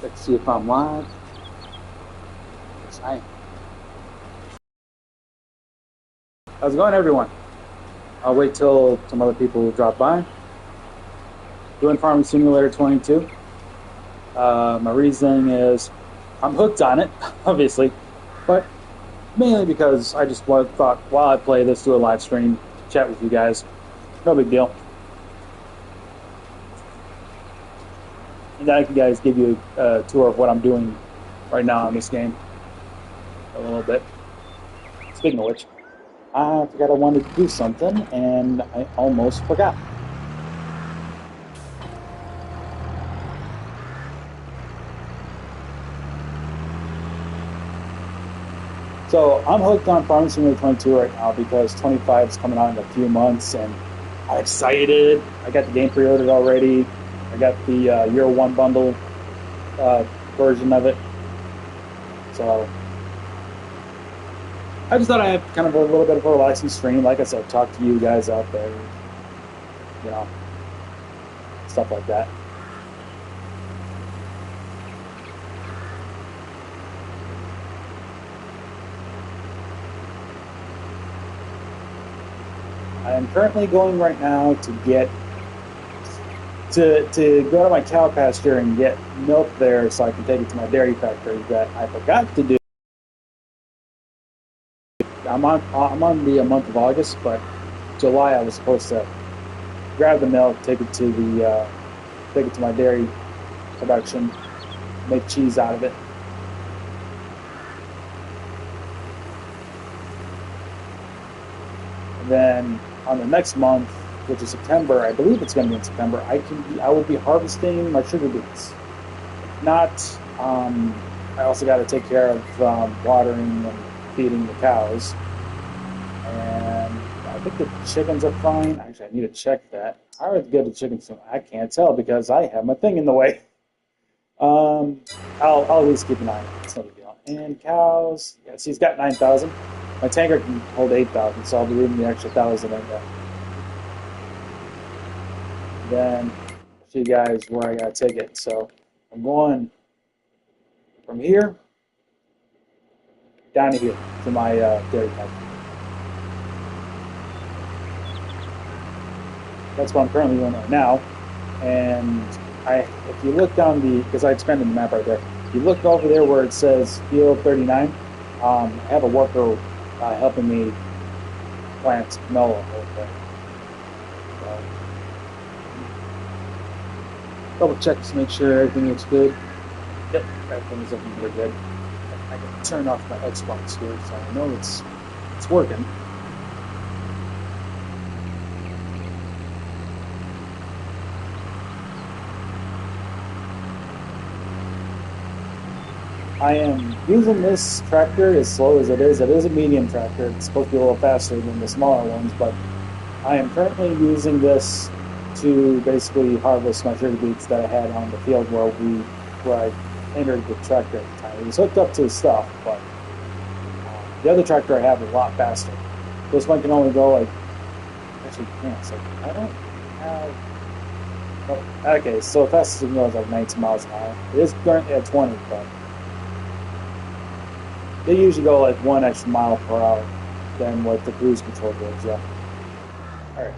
Let's see if I'm live. Yes, I am. How's it going, everyone? I'll wait till some other people drop by. Doing Farming Simulator 22. My reasoning is I'm hooked on it, obviously, but mainly because I just thought while I play this, do a live stream, chat with you guys. No big deal. And then I can guys give you a tour of what I'm doing right now in this game a little bit. Speaking of which, I forgot I wanted to do something, and I almost forgot. So I'm hooked on Farming Simulator 22 right now because 25 is coming out in a few months, and I'm excited. I got the game pre-ordered already. I got the Year One bundle version of it. So I just thought I had kind of a little bit of a relaxing stream. Like I said, talk to you guys out there, you know, stuff like that. I am currently going right now to get to go to my cow pasture and get milk there so I can take it to my dairy factory that I forgot to do. I'm on the month of August, but July I was supposed to grab the milk, take it to my dairy production, make cheese out of it. And then on the next month, which is September, I believe it's going to be in September, I will be harvesting my sugar beets. Not, I also got to take care of watering and feeding the cows. And I think the chickens are fine. Actually, I need to check that. How good the chickens are? I can't tell because I have my thing in the way. I'll at least keep an eye on it. It's no big deal. And cows, yes, he's got 9,000. My tanker can hold 8,000, so I'll be leaving the extra 1,000 in there. Then I'll show you guys where I gotta take it. So I'm going from here down to here to my dairy factory. That's what I'm currently doing right now. And if you look down because I expanded the map right there. If you look over there where it says Field 39, I have a worker helping me plant canola over there. So, double check to make sure everything looks good. Yep, everything is looking pretty good. I can turn off my Xbox here, so I know it's working. I am using this tractor as slow as it is. It is a medium tractor. It's supposed to be a little faster than the smaller ones, but I am currently using this to basically harvest my sugar beets that I had on the field where I entered the tractor at the time. It was hooked up to the stuff, but the other tractor I have is a lot faster. This one can only go like, actually can't. So I don't have. Oh, okay, so the fastest it can go is like 19 miles an hour. It is currently at 20, but they usually go like 1 extra mile per hour than what the cruise control goes, yeah. Alright.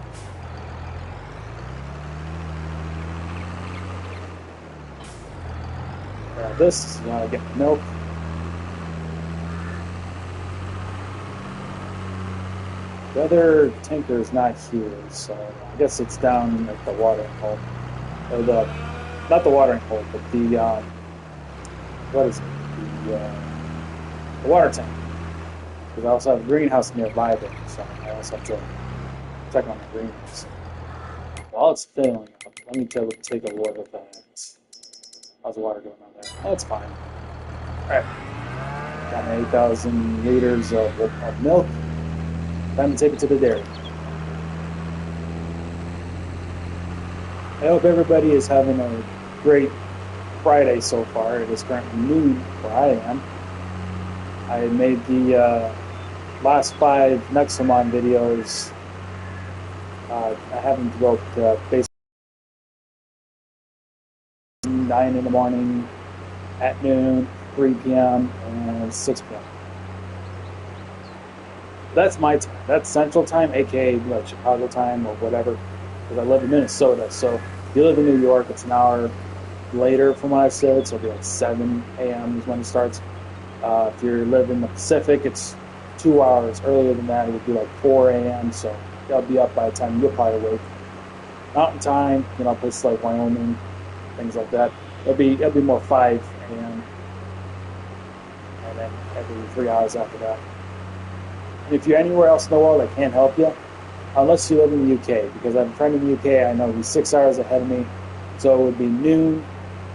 Grab this, you want to get the milk. The other tanker is not here, so I guess it's down at the watering hole. Or not the watering hole, but the, what is it? The water tank. Because I also have a greenhouse nearby there, so I also have to check on the greenhouse. While it's filling up, let me take a look at that. How's the water going on there? Oh, it's fine. Alright. Got 8,000 liters of milk. Time to take it to the dairy. I hope everybody is having a great Friday so far. It is currently noon where I am. I made the last 5 Nexomon videos. I having to go to basically 9 in the morning at noon, 3 p.m., and 6 p.m. That's my time. That's Central Time, aka like Chicago time or whatever, because I live in Minnesota. So if you live in New York, it's an hour later from when I said, so it'll be like 7 a.m. is when it starts. If you live in the Pacific, it's 2 hours earlier than that. It would be like 4 a.m. So I'll be up by the time you'll probably wake. Mountain time, places like Wyoming, things like that. It'll be more 5 a.m. and then every 3 hours after that. And if you're anywhere else in the world, I can't help you unless you live in the UK, because I have a friend in the UK. I know he's 6 hours ahead of me, so it would be noon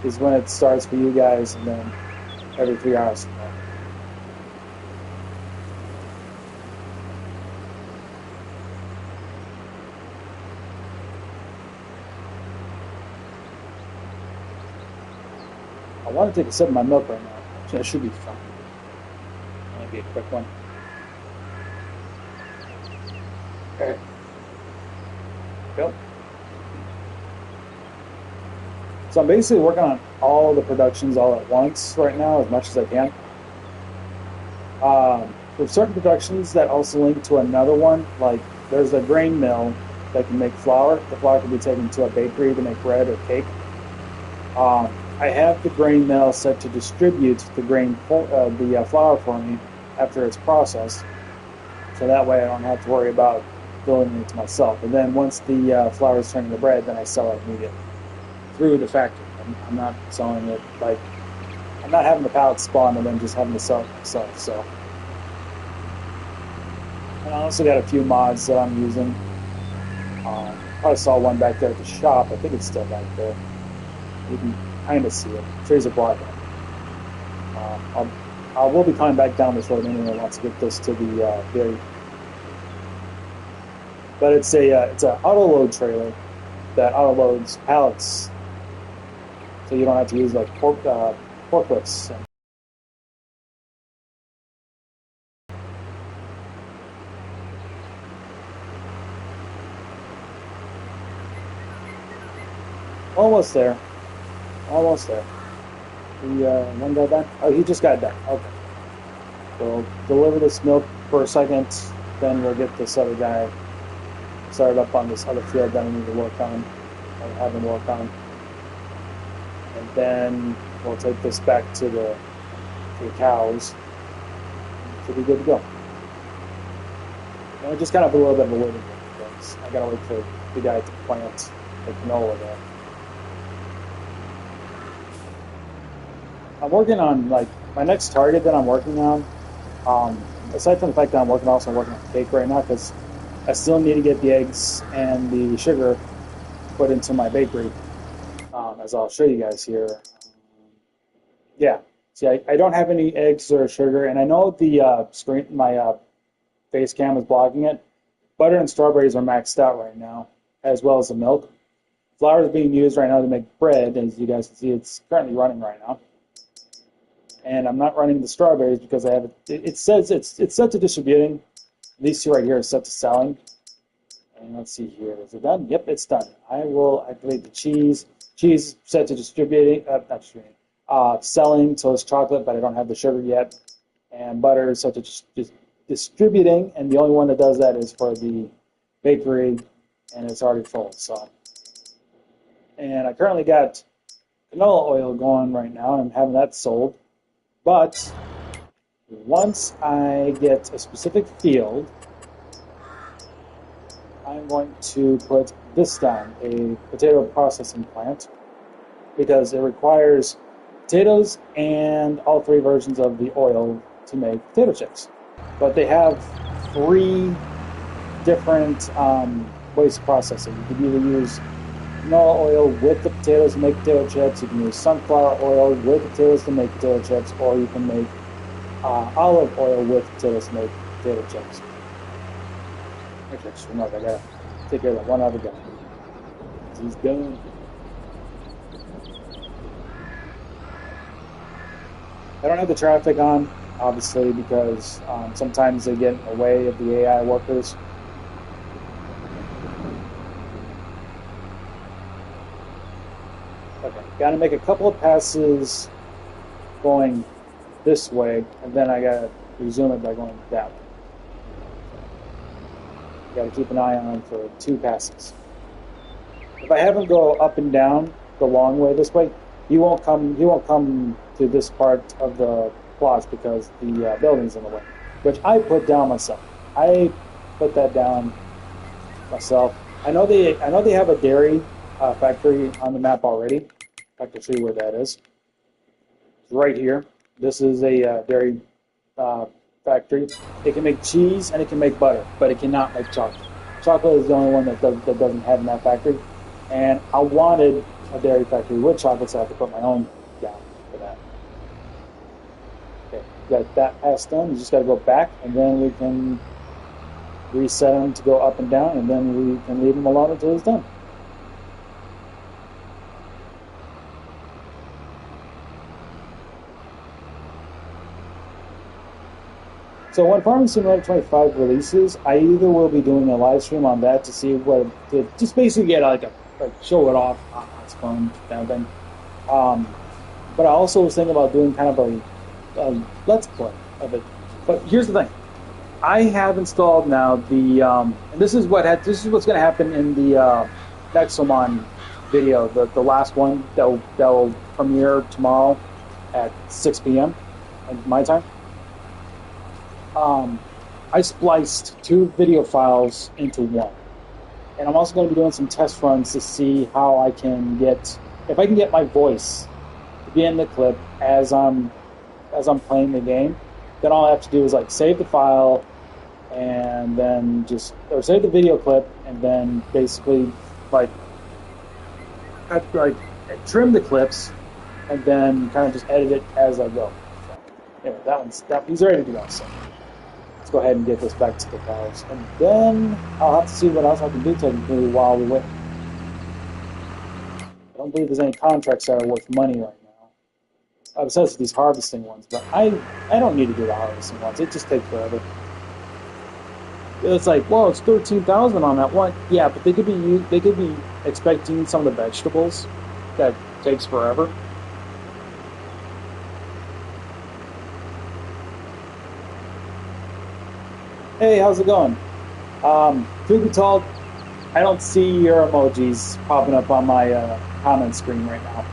is when it starts for you guys, and then every 3 hours from there. I want to take a sip of my milk right now. So that should be fun. Might be a quick one. Okay. Go. So I'm basically working on all the productions all at once right now, as much as I can. There's certain productions that also link to another one, like there's a grain mill that can make flour. The flour can be taken to a bakery to make bread or cake. I have the grain mill set to distribute the flour for me after it's processed, so that way I don't have to worry about filling it to myself. And then once the flour is turned into bread, then I sell it immediately through the factory. I'm not selling it I'm not having the pallet spawn and then just having to sell it myself. So, and I also got a few mods that I'm using. Probably saw one back there at the shop. I think it's still back there. You can kind of see it. Trees are blocking it. I will be coming back down this road anyway once I get this to the dairy. But it's a auto load trailer that auto loads pallets, so you don't have to use like forklifts. Almost there. Almost there. The one guy done? Oh, he just got done. Okay. So deliver this milk for a second, then we'll get this other guy started up on this other field that I need to work on, or have him work on. And then we'll take this back to the cows. Should be good to go. Just kind of a little bit of a waiting game because I gotta wait for the guy to plant the canola there. I'm working on like my next target that I'm working on. Aside from the fact that I'm also working on cake right now because I still need to get the eggs and the sugar put into my bakery, as I'll show you guys here. Yeah, see, I don't have any eggs or sugar, and I know the screen, my face cam is blocking it. Butter and strawberries are maxed out right now, as well as the milk. Flour is being used right now to make bread, as you guys can see, it's currently running right now. And I'm not running the strawberries because I have it says it's set to distributing. These two right here are set to selling. And let's see here, is it done? Yep, it's done. I will activate the cheese. Cheese set to distributing, not distributing, selling, so it's chocolate, but I don't have the sugar yet. And butter is set to just distributing, and the only one that does that is for the bakery, and it's already full. So, and I currently got canola oil going right now, and I'm having that sold. But once I get a specific field, I'm going to put this down, a potato processing plant, because it requires potatoes and all three versions of the oil to make potato chips. But they have 3 different ways to process it. You can either use canola oil with the potatoes to make potato chips, you can use sunflower oil with potatoes to make potato chips, or you can make olive oil with potatoes to make potato chips. Actually, just remember, I gotta take care of that one other guy. He's done. I don't have the traffic on, obviously, because sometimes they get in the way of the AI workers. Okay, gotta make a couple of passes going this way, and then I gotta resume it by going that way. Gotta keep an eye on for 2 passes. If I have him go up and down the long way this way, he won't come to this part of the plot because the building's in the way, which I put down myself. I put that down myself. I know they have a dairy factory on the map already. I can show you where that is. It's right here. This is a dairy factory. It can make cheese and it can make butter, but it cannot make chocolate. Chocolate is the only one that doesn't have in that factory. And I wanted a dairy factory with chocolate, so I have to put my own down for that. Okay, got that pass done. You just got to go back, and then we can reset him to go up and down, and then we can leave him alone until he's done. So when Farming Simulator 25 releases, I either will be doing a live stream on that to see to just basically get like show it off on its phone kind of thing. But I also was thinking about doing kind of a let's play of it. But here's the thing: I have installed now the and this is what's going to happen in the Nexomon video, the last one that will premiere tomorrow at 6 p.m. at my time. I spliced 2 video files into one, and I'm also going to be doing some test runs to see how I can if I can get my voice to be in the clip as I'm playing the game. Then all I have to do is like save the file, and then save the video clip, and then basically like trim the clips, and then kind of just edit it as I go. So, anyway, he's ready to go. So. Go ahead and get this back to the files, and then I'll have to see what else I can do technically while we wait. I don't believe there's any contracts that are worth money right now, besides these harvesting ones. But I don't need to do the harvesting ones; it just takes forever. It's like, well, it's 13,000 on that one. Yeah, but they could be expecting some of the vegetables. That takes forever. Hey, how's it going? Truth be told, I don't see your emojis popping up on my comment screen right now.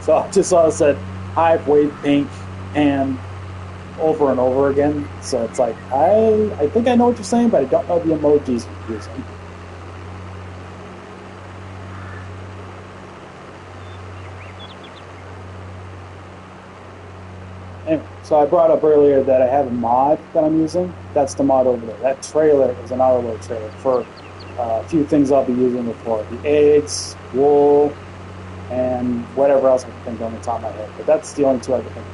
So I just saw it said, hi, Wade Pink, and over and over again. So it's like, I think I know what you're saying, but I don't know the emojis you're using. Anyway, so I brought up earlier that I have a mod that I'm using. That's the mod over there. That trailer is an autoload trailer for a few things I'll be using it for. The eggs, wool, and whatever else I can think of on the top of my head. But that's the only 2 I can think of.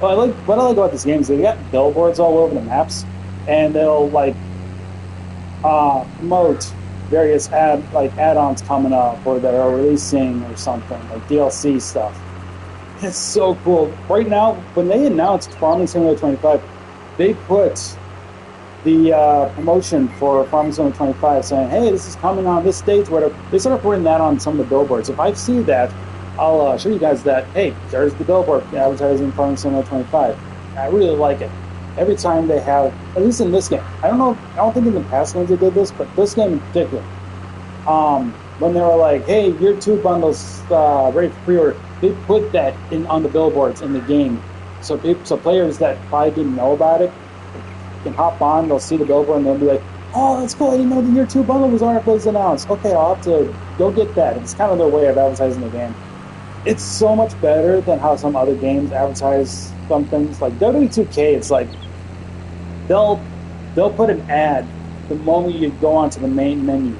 Well, what I like about this game is they got billboards all over the maps, and they'll like promote various add-ons coming up or that are releasing or something, like DLC stuff. It's so cool. Right now, when they announced Farming Simulator 25, they put the promotion for Farming Simulator 25 saying, hey, this is coming on this date, whatever. They started putting that on some of the billboards. If I see that, I'll show you guys that, hey, there's the billboard advertising Farming Simulator 25. I really like it. Every time they have, at least in this game, I don't think in the past games they did this, but this game in particular, when they were like, hey, your 2 bundles ready for pre-order, they put that on the billboards in the game. So players that probably didn't know about it can hop on, they'll see the billboard, and they'll be like, oh, that's cool, I didn't know the year 2 bundle was announced. Okay, I'll have to go get that. It's kind of their way of advertising the game. It's so much better than how some other games advertise some things. Like WWE 2K, it's like, they'll put an ad the moment you go onto the main menu.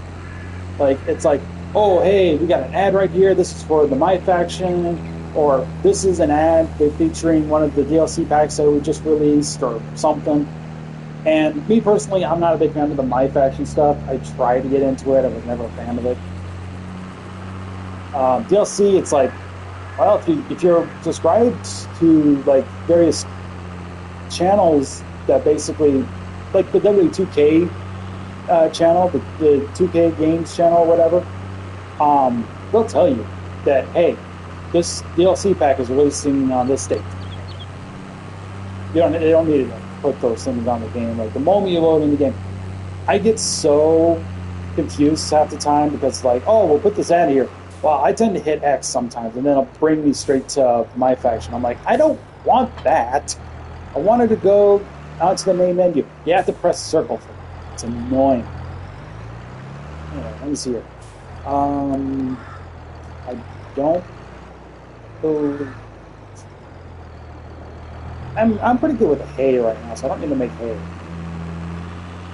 Like, it's like, oh, hey, we got an ad right here. This is for the My Faction, or this is an ad featuring one of the DLC packs that we just released, or something. And me personally, I'm not a big fan of the My Faction stuff. I tried to get into it. I was never a fan of it. DLC, it's like, well, if you're subscribed to like various channels that basically, like the W2K channel, the 2K Games channel or whatever, they'll tell you that, hey, this DLC pack is releasing on this date. They don't need to put those things on the game. Like the moment you load in the game, I get so confused half the time because like, oh, we'll put this ad here. Well, I tend to hit X sometimes, and then it'll bring me straight to my faction. I'm like, I don't want that. I wanted to go out to the main menu. You have to press circle for it. It's annoying. Anyway, let me see here. I don't believe... I'm pretty good with hay right now, so I don't need to make hay.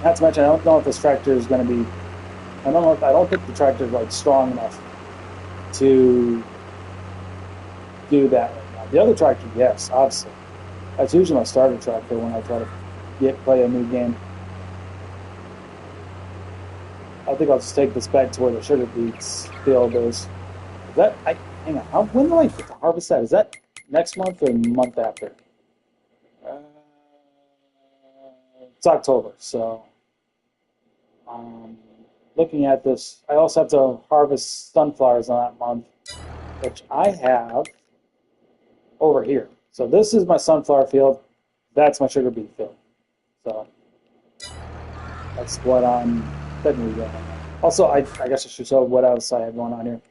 Not to mention, I don't know if this tractor is going to be... I don't think the tractor is like strong enough to do that right now. The other tractor, yes, obviously. That's usually my starter tractor when I try to play a new game. I think I'll just take this back to where the sugar beets field is. Hang on, when do I get to harvest that? Is that next month or the month after? It's October, so looking at this, I also have to harvest sunflowers on that month, which I have over here. So this is my sunflower field. That's my sugar beet field. So that's what I'm technically doing. Also, I guess I should show what else I have going on here.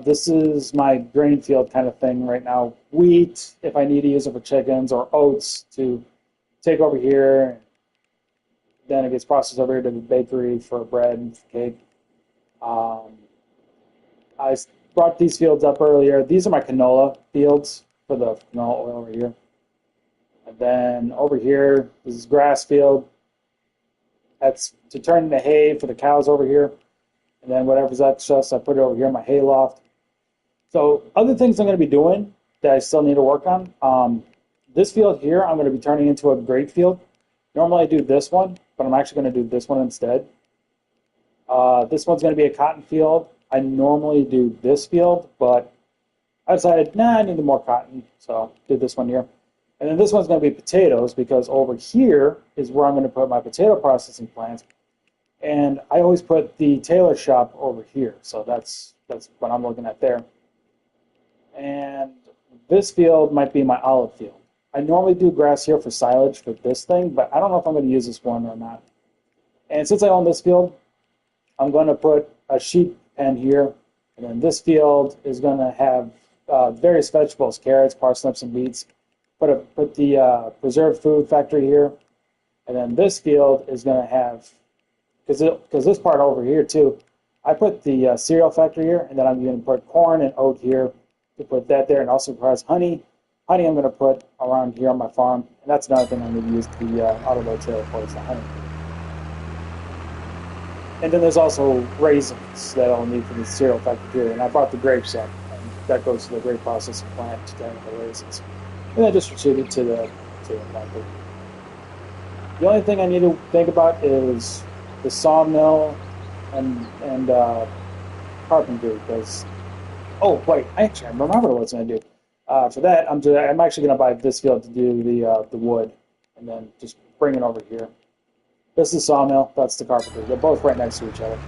This is my grain field kind of thing right now. Wheat, if I need to use it for chickens, or oats to take over here. Then it gets processed over here to the bakery for bread and for cake. I brought these fields up earlier. These are my canola fields for the canola oil over here. And then over here, this is grass field. That's to turn into hay for the cows over here. And then whatever's excess, I put it over here in my hay loft. So other things I'm going to be doing that I still need to work on. This field here, I'm going to be turning into a grape field. Normally I do this one, but I'm actually going to do this one instead. This one's going to be a cotton field. I normally do this field, but I decided, nah, I need more cotton, so did this one here. And then this one's going to be potatoes, because over here is where I'm going to put my potato processing plant. And I always put the tailor shop over here, so that's what I'm looking at there. And this field might be my olive field. I normally do grass here for silage for this thing, but I don't know if I'm going to use this one or not. And since I own this field, I'm going to put a sheep pen here, and then this field is going to have various vegetables, carrots, parsnips, and beets. Put the preserved food factory here, and then this field is going to have, because this part over here too, I put the cereal factory here, and then I'm going to put corn and oat here to put that there, and also requires honey. Honey I'm going to put around here on my farm, and that's another thing I'm going to use the autoload trailer for, is the honey. And then there's also raisins that I'll need for the cereal factory here, and I brought the grapes up, and that goes to the grape processing plant to get the raisins. And then just distribute to the factory. The only thing I need to think about is the sawmill and carpentry, because, oh wait, I remember what I was going to do. For that, I'm actually going to buy this field to do the wood, and then just bring it over here. This is the sawmill, that's the carpentry. They're both right next to each other.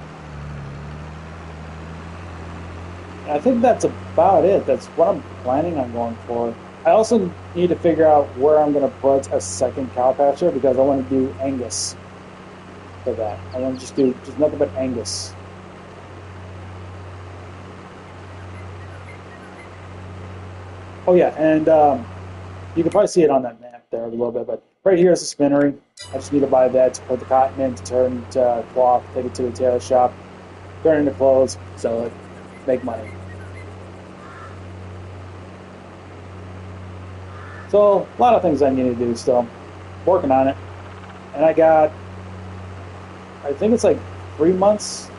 And I think that's about it. That's what I'm planning on going for. I also need to figure out where I'm going to put a second cow pasture, because I want to do Angus for that. I want to just do nothing but Angus. Oh yeah, and you can probably see it on that map there a little bit, but right here is the spinnery. I just need to buy that to put the cotton in, to turn to cloth, take it to the tailor shop, turn it into clothes, sell it, make money. So a lot of things I need to do still. Working on it. And I think it's like 3 months,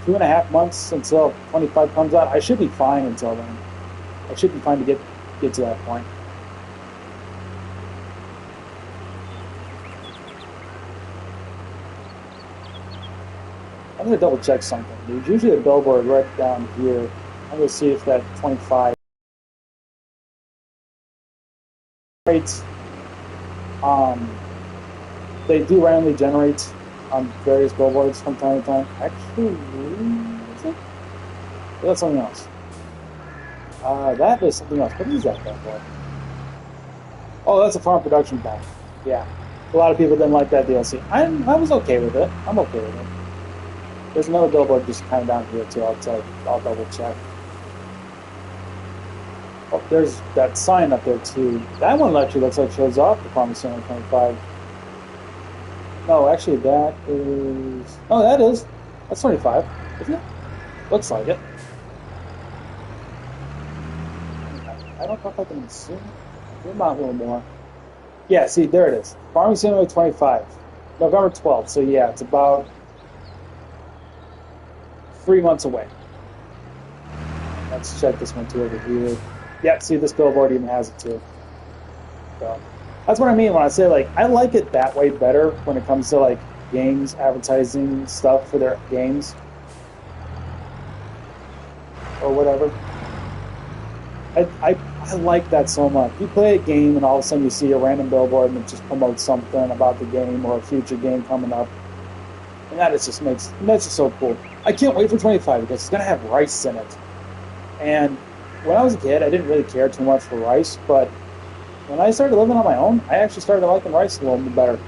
2.5 months until 25 comes out. I should be fine until then. I should be fine to get to that point. I'm going to double check something. There's usually a billboard right down here. I'm going to see if that 25 rates, they do randomly generate on various billboards from time to time. Actually, is it? That's something else. That is something else. What is that bad boy? Oh, that's a farm production pack. Yeah. A lot of people didn't like that DLC. I was okay with it. I'm okay with it. There's another billboard just kind of down here too. I'll double check. Oh, there's that sign up there too. That one actually looks like shows off the Farming Simulator 25. No, actually that is. Oh, that is. That's 25, isn't it? Looks like it. I don't know if I can zoom out a little more. Yeah, see, there it is. Farming Simulator 25, November 12th. So yeah, it's about 3 months away. Let's check this one too over here. Yeah, see, this billboard even has it too. So that's what I mean when I say like I like it that way better when it comes to like games advertising stuff for their games or whatever. I like that so much. You play a game and all of a sudden you see a random billboard and it just promotes something about the game or a future game coming up, and that is just that's just so cool. I can't wait for 25 because it's gonna have rice in it. And when I was a kid, I didn't really care too much for rice, but when I started living on my own, I actually started liking rice a little bit better.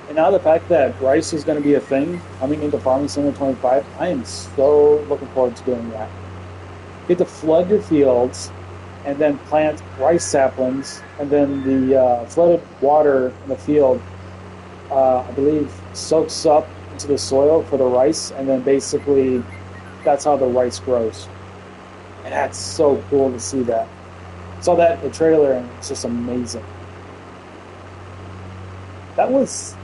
And now the fact that rice is going to be a thing coming into Farming Simulator 25, I am so looking forward to doing that. You get to flood your fields and then plant rice saplings, and then the flooded water in the field, I believe, soaks up into the soil for the rice, and then basically that's how the rice grows. And that's so cool to see that. Saw that in the trailer, and it's just amazing. That was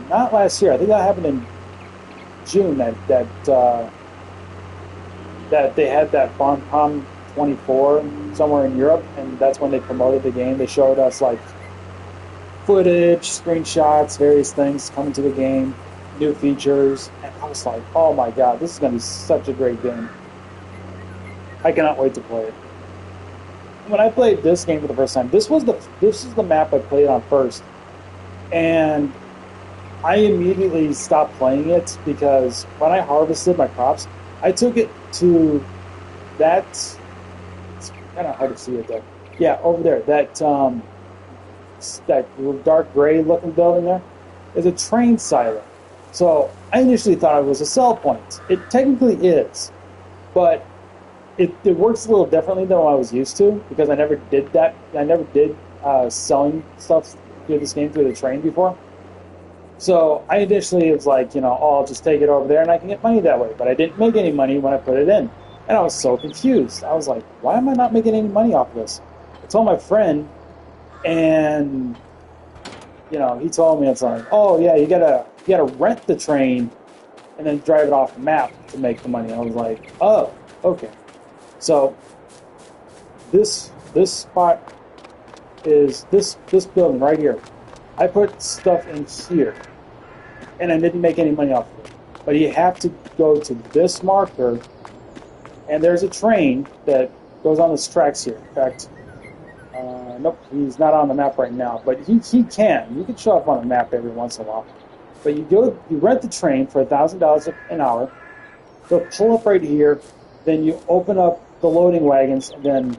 not last year. I think that happened in June. That they had that FarmCon 24 somewhere in Europe, and that's when they promoted the game. They showed us like footage, screenshots, various things coming to the game, new features, and I was like, oh my god, this is going to be such a great game. I cannot wait to play it. When I played this game for the first time, this is the map I played on first, and I immediately stopped playing it because when I harvested my crops, I took it to that. It's kind of hard to see it there. Yeah, over there. That dark gray looking building there is a train silo. So I initially thought it was a sell point. It technically is, but it works a little differently than what I was used to because I never did that. I never did selling stuff through this game through the train before. So I initially was like, oh, I'll just take it over there and I can get money that way. But I didn't make any money when I put it in. And I was so confused. I was like, why am I not making any money off of this? I told my friend, and he told me, it's like, oh yeah, you gotta rent the train and then drive it off the map to make the money. I was like, oh, okay. So this spot is this building right here. I put stuff in here, and I didn't make any money off of it. But you have to go to this marker, and there's a train that goes on the tracks here. In fact, nope, he's not on the map right now, but he can. You can show up on a map every once in a while. But you rent the train for $1,000 an hour. They'll pull up right here. Then you open up the loading wagons, and then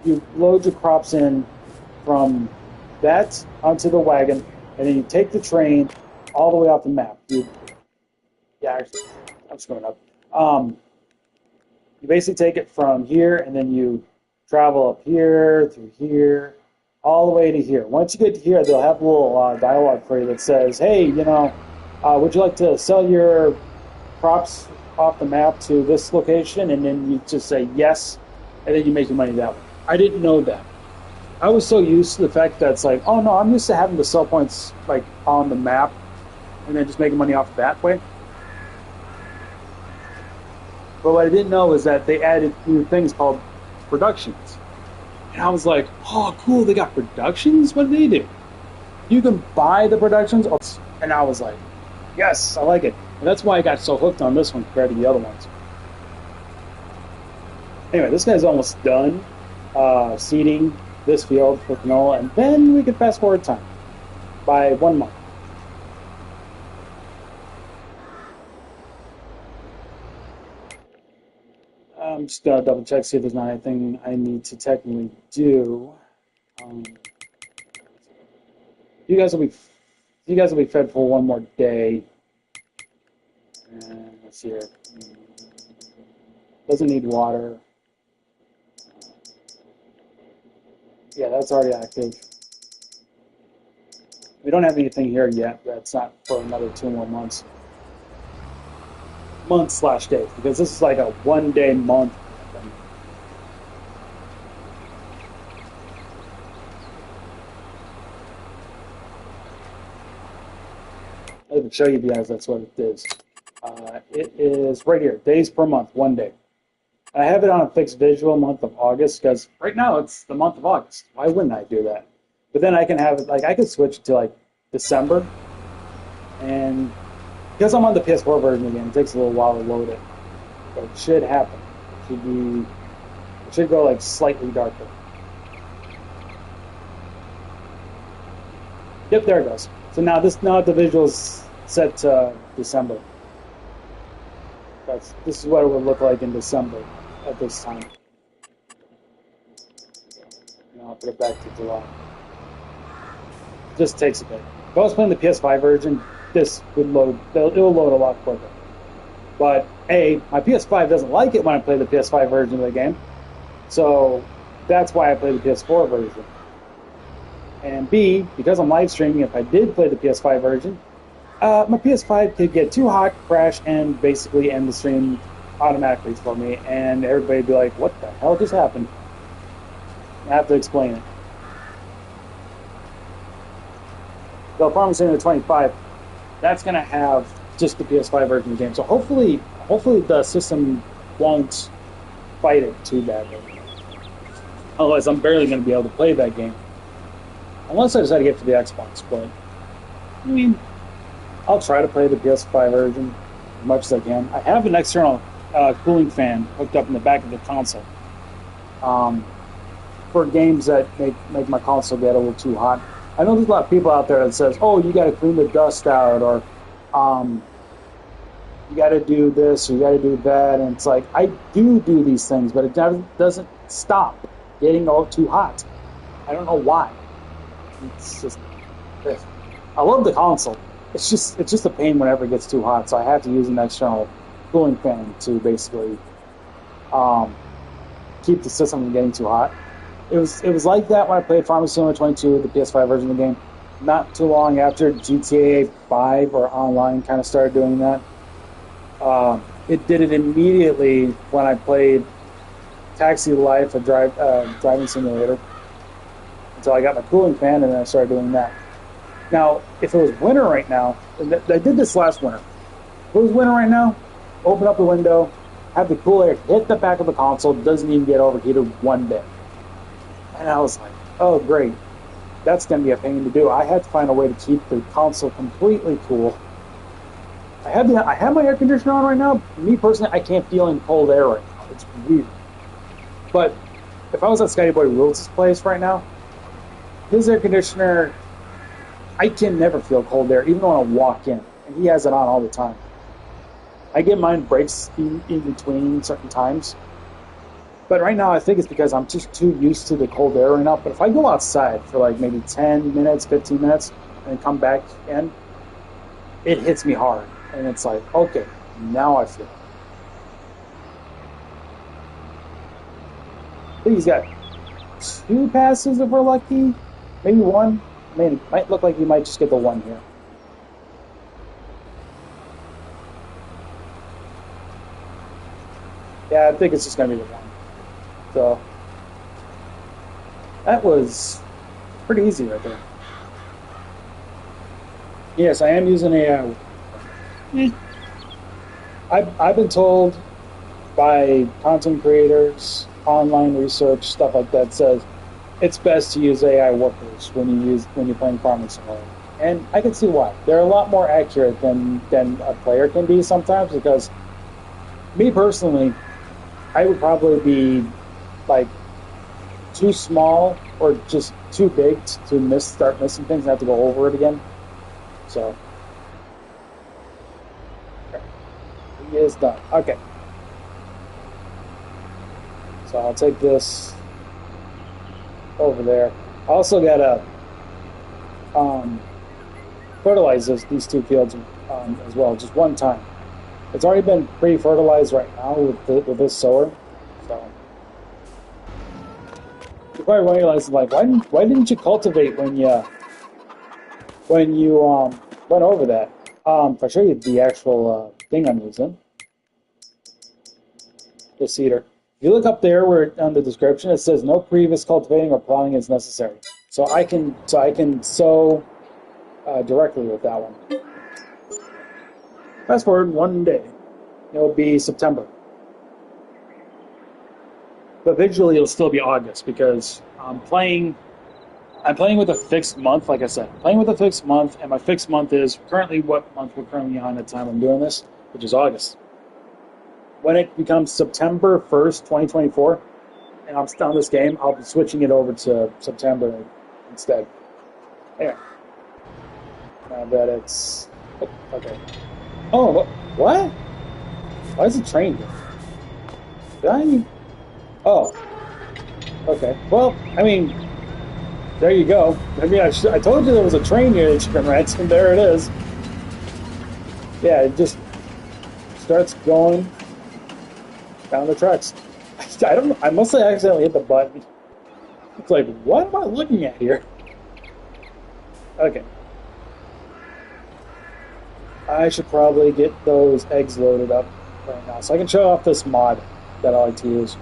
you load your crops in from that onto the wagon, and then you take the train all the way off the map. Actually, I'm screwing up. You basically take it from here, and then you travel up here, through here, all the way to here. Once you get to here, they'll have a little dialogue for you that says, hey, would you like to sell your crops off the map to this location? And then you just say yes, and then you make your money that way. I didn't know that. I was so used to the fact that it's like, oh no, I'm used to having the sell points like on the map and then just making money off that way. But what I didn't know is that they added new things called productions. And I was like, oh cool, they got productions? What do they do? You can buy the productions? And I was like, yes, I like it. And that's why I got so hooked on this one compared to the other ones. Anyway, this guy's almost done seeding this field with canola, and then we can fast forward time by 1 month. I'm just gonna double check, see if there's not anything I need to technically do. Um, you guys will be fed for one more day. And let's see here. Doesn't need water. Yeah, that's already active. We don't have anything here yet. That's not for another 2 more months. Month/days, because this is like a 1 day month thing. I can show you guys that's what it is. It is right here, days per month, 1 day. I have it on a fixed visual month of August because right now it's the month of August. Why wouldn't I do that? But then I can have it, like, I could switch it to like December, and because I'm on the PS4 version again, it takes a little while to load it. But it should happen. It should go like slightly darker. Yep, there it goes. So now the visual's set to December. This is what it would look like in December at this time. Now I'll put it back to July. Just takes a bit. If I was playing the PS5 version, this would load. It will load a lot quicker. But my PS5 doesn't like it when I play the PS5 version of the game, so that's why I play the PS4 version. And B, because I'm live streaming, if I did play the PS5 version, my PS5 could get too hot, crash, and basically end the stream automatically for me, and everybody would be like, "What the hell just happened?" I have to explain it. So Farming Simulator 25, that's going to have just the PS5 version of the game. So hopefully the system won't fight it too badly. Otherwise, I'm barely going to be able to play that game. Unless I decide to get it for the Xbox. But, I mean, I'll try to play the PS5 version as much as I can. I have an external cooling fan hooked up in the back of the console. For games that make my console get a little too hot. I know there's a lot of people out there that says, "Oh, you got to clean the dust out," or "You got to do this," or "You got to do that," and it's like I do these things, but it doesn't stop getting all too hot. I don't know why. It's just I love the console. It's just a pain whenever it gets too hot, so I have to use an external cooling fan to basically keep the system from getting too hot. It was like that when I played Farming Simulator 22, the PS5 version of the game. Not too long after GTA 5 or Online kind of started doing that. It did it immediately when I played Taxi Life, a driving simulator, until I got my cooling fan, and then I started doing that. Now, if it was winter right now, and I did this last winter. If it was winter right now, open up the window, have the cool air hit the back of the console, doesn't even get overheated one bit. And I was like, oh, great. That's going to be a pain to do. I had to find a way to keep the console completely cool. I have my air conditioner on right now. Me personally, I can't feel any cold air right now. It's weird. But if I was at Scotty Boy Wills' place right now, his air conditioner, I can never feel cold air, even when I walk in. And he has it on all the time. I get mine breaks in between certain times. But right now, I think it's because I'm just too used to the cold air right now. But if I go outside for like maybe 10 minutes, 15 minutes, and come back in, it hits me hard. And it's like, okay, now I feel it. I think he's got 2 passes if we're lucky. Maybe 1. I mean, it might look like you might just get the 1 here. Yeah, I think it's just going to be the 1. So, that was pretty easy right there. Yes, I am using AI. I've been told by content creators, online research, stuff like that says it's best to use AI workers when you're playing Farming Simulator, and I can see why. They're a lot more accurate than a player can be sometimes. Because me personally, I would probably be like too small or just too big to start missing things and have to go over it again. So. He is done. Okay. So I'll take this over there. I also gotta fertilize these two fields as well, just one time. It's already been pre-fertilized right now with this sower. So you probably realize, like, why didn't you cultivate when you went over that? If I show you the actual thing I'm using, the seeder. If you look up there where on the description it says no previous cultivating or plowing is necessary. So I can sow directly with that one. Fast forward one day, it'll be September. But visually it'll still be August because I'm playing with a fixed month, like I said. I'm playing with a fixed month, and my fixed month is currently what month we're currently on at the time I'm doing this, which is August. When it becomes September 1st, 2024, and I'm still on this game, I'll be switching it over to September instead. Anyway. Now that it's... Okay. Oh, what? Why is the train here? Did I... Oh. Okay. Well, I mean, there you go. I mean, I told you there was a train here that you can rent, and there it is. Yeah, it just starts going down the tracks. I must have accidentally hit the button. It's like, what am I looking at here? Okay. I should probably get those eggs loaded up right now, so I can show off this mod that I like to use.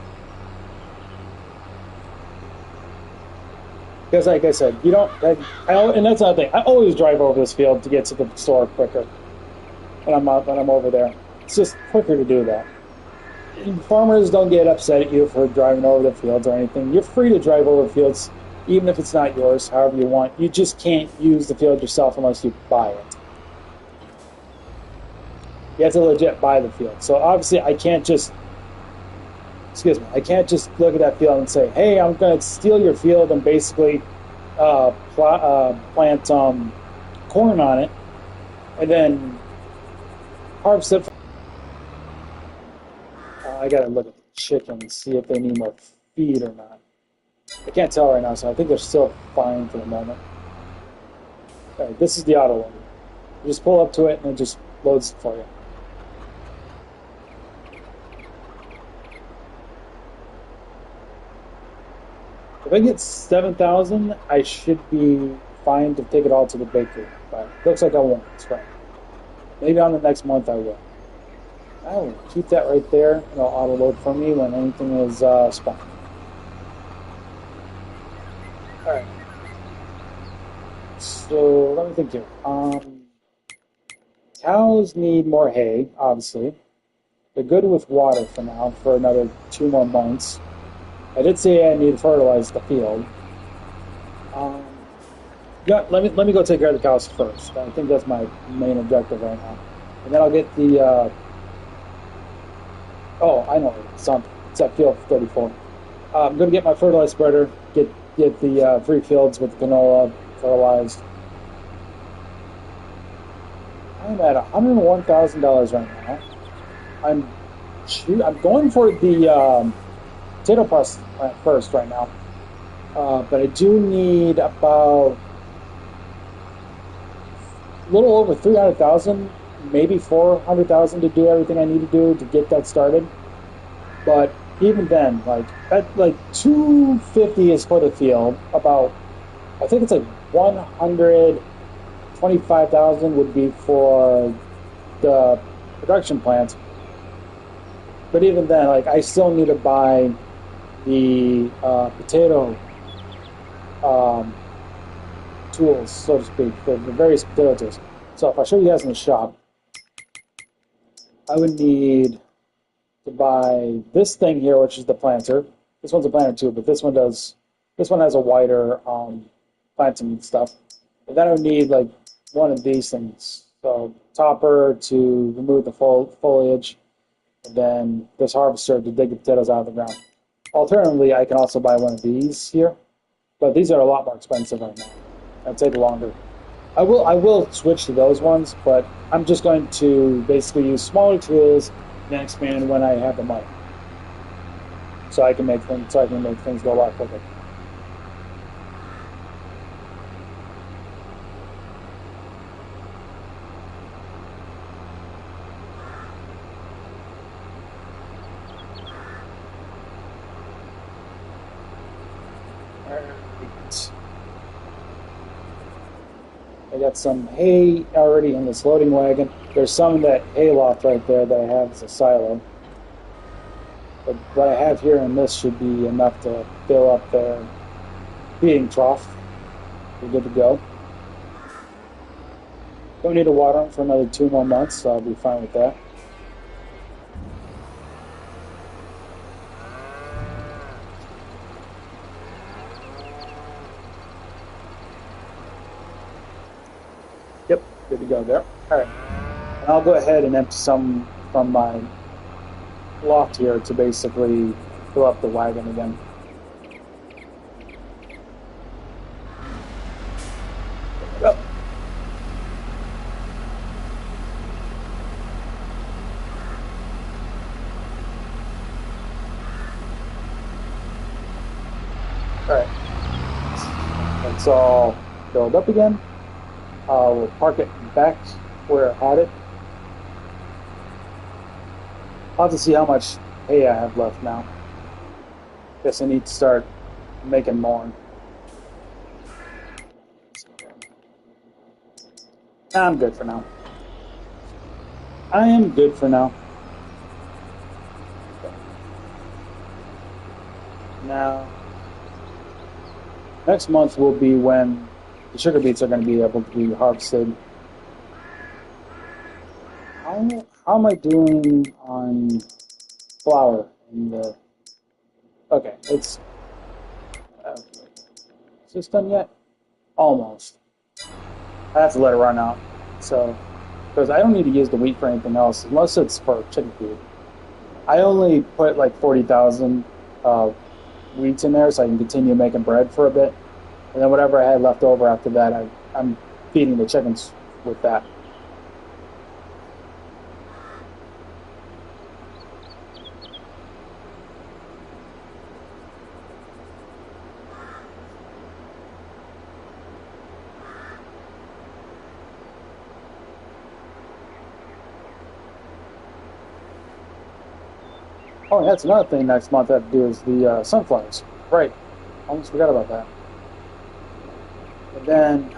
Because, like I said, you don't. And that's another thing. I always drive over this field to get to the store quicker when I'm over there. It's just quicker to do that. Farmers don't get upset at you for driving over the fields or anything. You're free to drive over fields, even if it's not yours, however you want. You just can't use the field yourself unless you buy it. You have to legit buy the field. So obviously, I can't just look at that field and say, "Hey, I'm going to steal your field and basically plant corn on it, and then harvest it." I gotta look at the chickens, see if they need more feed or not. I can't tell right now, so I think they're still fine for the moment. Alright, this is the auto loader. You just pull up to it and it just loads it for you. If I get 7,000, I should be fine to take it all to the bakery. But it looks like I won't. It's fine. Maybe on the next month I will. I will keep that right there, and it'll auto-load for me when anything is spawned. Alright. So, let me think here. Cows need more hay, obviously. They're good with water for now, for another 2 more months. I did say I need to fertilize the field. Yeah, let me go take care of the cows first. I think that's my main objective right now. And then I'll get the... Oh, I know. It's at field 34. I'm going to get my fertilizer spreader, get the 3 fields with the canola fertilized. I'm at $101,000 right now. I'm going for the potato press plant first right now. But I do need about a little over 300,000, maybe 400,000 to do everything I need to do to get that started. But even then, like 250 is for the field. About, I think it's like 125,000 would be for the production plant. But even then, like, I still need to buy the potato tools, so to speak, the various potato tools. So if I show you guys in the shop, I would need to buy this thing here, which is the planter. This one's a planter too, but this one has a wider planting stuff. And then I would need like one of these things. So topper to remove the foliage, and then this harvester to dig the potatoes out of the ground. Alternatively, I can also buy one of these here, but these are a lot more expensive right now. It'll take longer. I will switch to those ones, but I'm just going to basically use smaller tools and expand when I have the money. so I can make things go a lot quicker. Alright. I got some hay already in this loading wagon. There's some in that hay loft right there that I have as a silo. But what I have here in this should be enough to fill up the feeding trough. We're good to go. Don't need to water them for another 2 more months, so I'll be fine with that. Yep, good to go there. Alright. And I'll go ahead and empty some from my loft here to basically fill up the wagon again. Yep. Alright. It's all filled up again. We'll park it back where I had it. I'll have to see how much hay I have left now. Guess I need to start making more. I'm good for now. I am good for now. Now, next month will be when the sugar beets are going to be able to be harvested. How am I doing on flour? Okay, it's... is this done yet? Almost. I have to let it run out. So, because I don't need to use the wheat for anything else, unless it's for chicken feed. I only put like 40,000 wheats in there so I can continue making bread for a bit. And then whatever I had left over after that, I'm feeding the chickens with that. Oh, that's another thing next month I have to do is the sunflowers. Right. Almost forgot about that. And then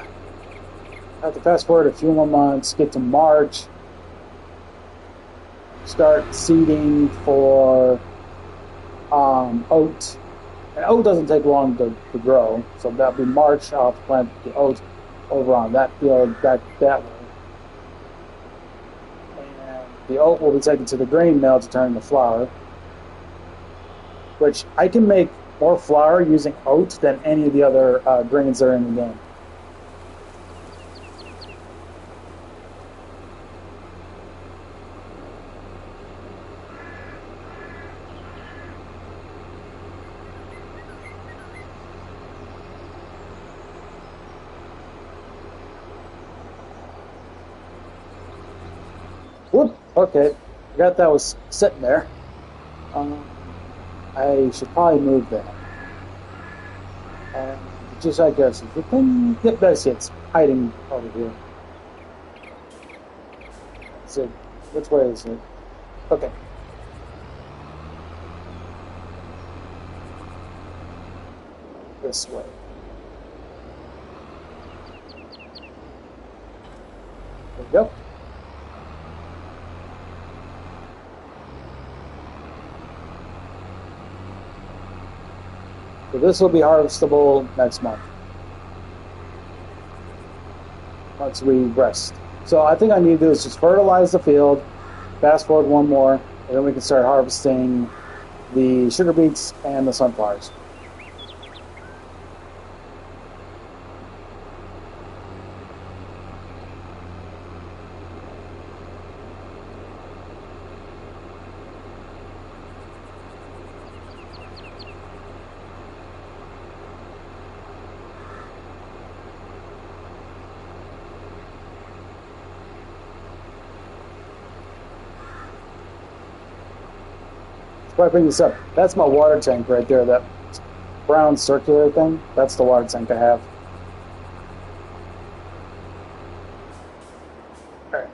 I have to fast forward a few more months, get to March, start seeding for oat. And oat doesn't take long to grow, so that'll be March. I'll have to plant the oat over on that field back that way. And the oat will be taken to the grain mill to turn into flour, which I can make more flour using oat than any of the other grains that are in the game. Whoop, okay, forgot that was sitting there. I should probably move that. Just I guess the thing, yep, that's it. It's hiding over here. So, which way is it? Okay. This way. There we go. So this will be harvestable next month, once we rest. So I think I need to do is just fertilize the field, fast forward one more, and then we can start harvesting the sugar beets and the sunflowers. Why I bring this up? That's my water tank right there. That brown circular thing. That's the water tank I have. All right.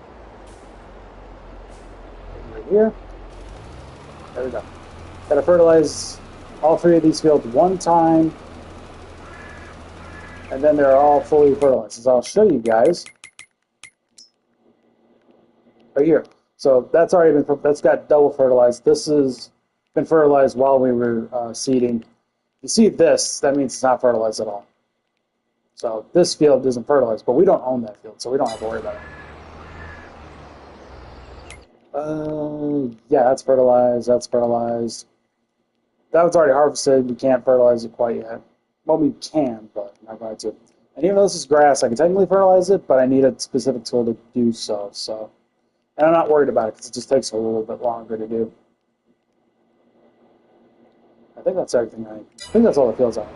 Right here. There we go. Got to fertilize all three of these fields one time, and then they're all fully fertilized. So I'll show you guys right here. So that's already been, that's got double fertilized. This has been fertilized while we were seeding. You see this, that means it's not fertilized at all. So this field isn't fertilized, but we don't own that field, so we don't have to worry about it. Yeah, that's fertilized, that's fertilized. That one's already harvested. We can't fertilize it quite yet. Well, we can, but I'm not going to. And even though this is grass, I can technically fertilize it, but I need a specific tool to do so. And I'm not worried about it because it just takes a little bit longer to do. I think that's everything. I think that's all the fields are.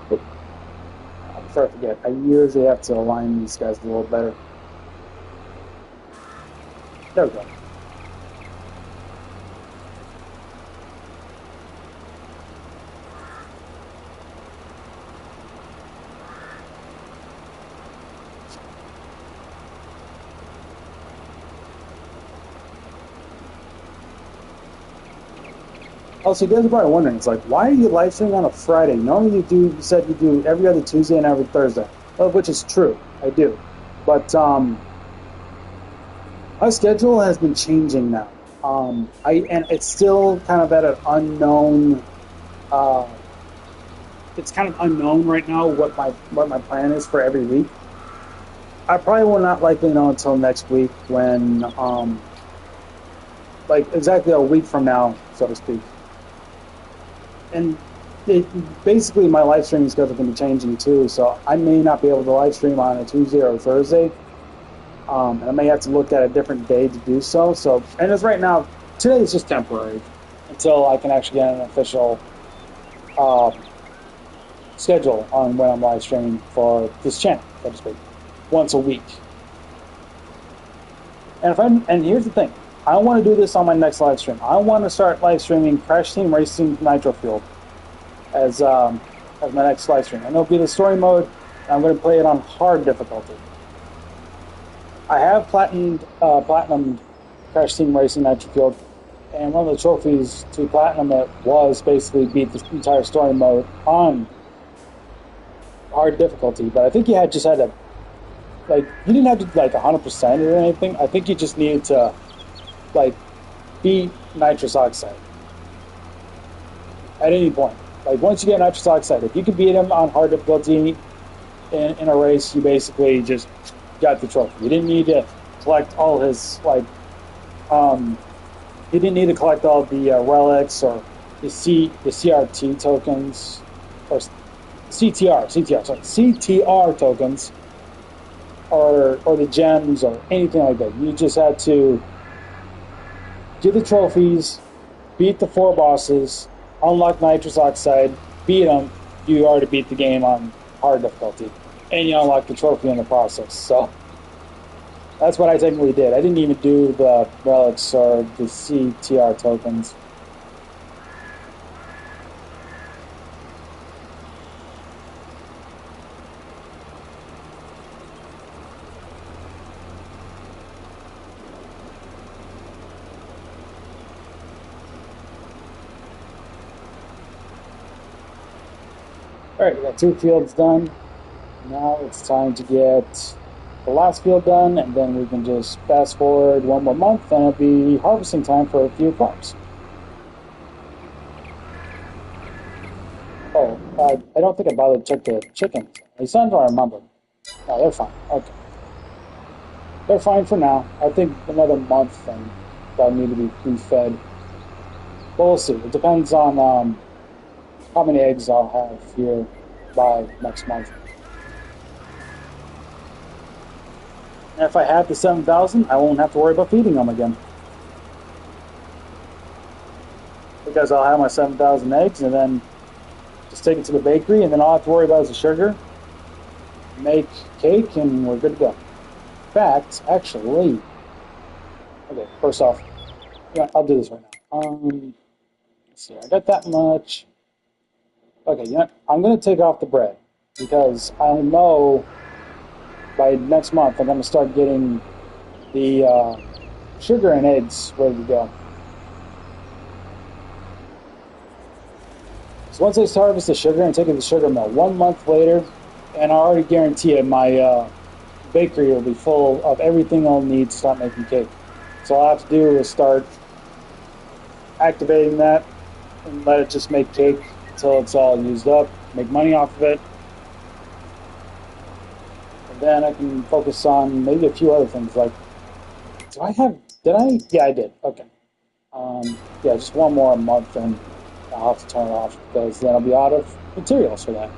Before I forget, I usually have to align these guys a little better. There we go. Also, you guys are probably wondering, it's like, why are you live streaming on a Friday? Normally you said you do every other Tuesday and every Thursday, which is true, I do. But my schedule has been changing now. And it's still kind of at an unknown. It's kind of unknown right now what my plan is for every week. I probably will not likely know until next week when, like exactly a week from now, so to speak. And basically my live streaming schedule can be changing too, so I may not be able to live stream on a Tuesday or a Thursday. And I may have to look at a different day to do so. And as right now, today is just temporary until I can actually get an official schedule on when I'm live streaming for this channel, so to speak, once a week. And here's the thing, I want to do this on my next live stream. I want to start live streaming Crash Team Racing Nitro Fueled as my next live stream. And it'll be the story mode. And I'm going to play it on hard difficulty. I have platinumed Crash Team Racing Nitro Fueled, and one of the trophies to platinum it was basically beat the entire story mode on hard difficulty. But I think you just had to, like, you didn't have to like 100% or anything. I think you just needed to like beat nitrous oxide at any point. Like once you get nitrous oxide, if you can beat him on hard difficulty in a race, you basically just got the trophy. You didn't need to collect all his you didn't need to collect all the relics or the CRT tokens or CTR tokens or the gems or anything like that. You just had to get the trophies, beat the 4 bosses, unlock nitrous oxide, beat them. You already beat the game on hard difficulty, and you unlock the trophy in the process. So that's what I technically did. I didn't even do the relics or the CTR tokens. Alright, we got 2 fields done. Now it's time to get the last field done, and then we can just fast forward 1 more month, and it'll be harvesting time for a few crops. Oh, I don't think I bothered to check the chickens. They sound I remember. No, they're fine. Okay. They're fine for now. I think another month, and they'll need to be fed. But we'll see. It depends on how many eggs I'll have here by next month. And if I have the 7,000, I won't have to worry about feeding them again. Because I'll have my 7,000 eggs and then just take it to the bakery, and then all I have to worry about is the sugar, make cake, and we're good to go. In fact, actually, okay, first off, yeah, I'll do this right now. see, I got that much. Okay, you know what? I'm going to take off the bread because I know by next month I'm going to start getting the sugar and eggs ready to go. So once I harvest the sugar and take it to the sugar mill, 1 month later, and I already guarantee it, my bakery will be full of everything I'll need to start making cake. So all I have to do is start activating that and let it just make cake until it's all used up, make money off of it. And then I can focus on maybe a few other things like, did I? Yeah, I did. Okay. Yeah, just one more month and I'll have to turn it off because then I'll be out of materials for that.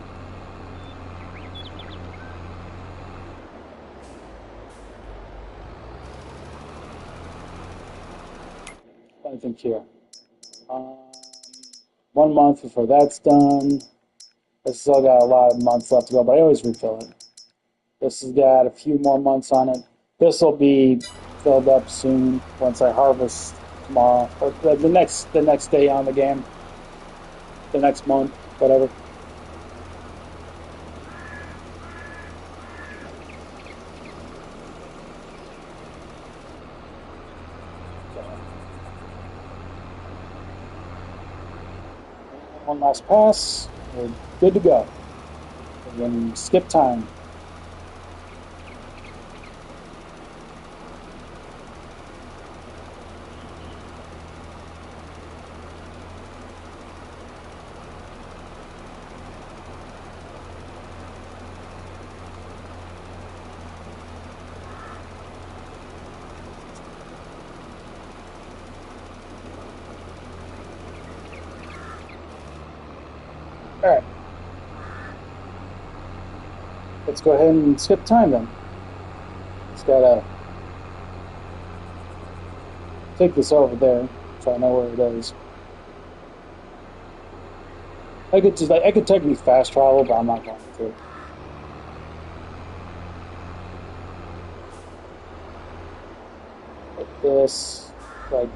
I think here. Um, 1 month before that's done. I still got a lot of months left to go, but I always refill it. This has got a few more months on it. This will be filled up soon once I harvest tomorrow or the next day on the game, the next month, whatever. So, one last pass. We're good to go. We're going to skip time. All right. Let's go ahead and skip time then. Just gotta take this over there so I know where it is. I could technically fast travel, but I'm not going to. Like this, like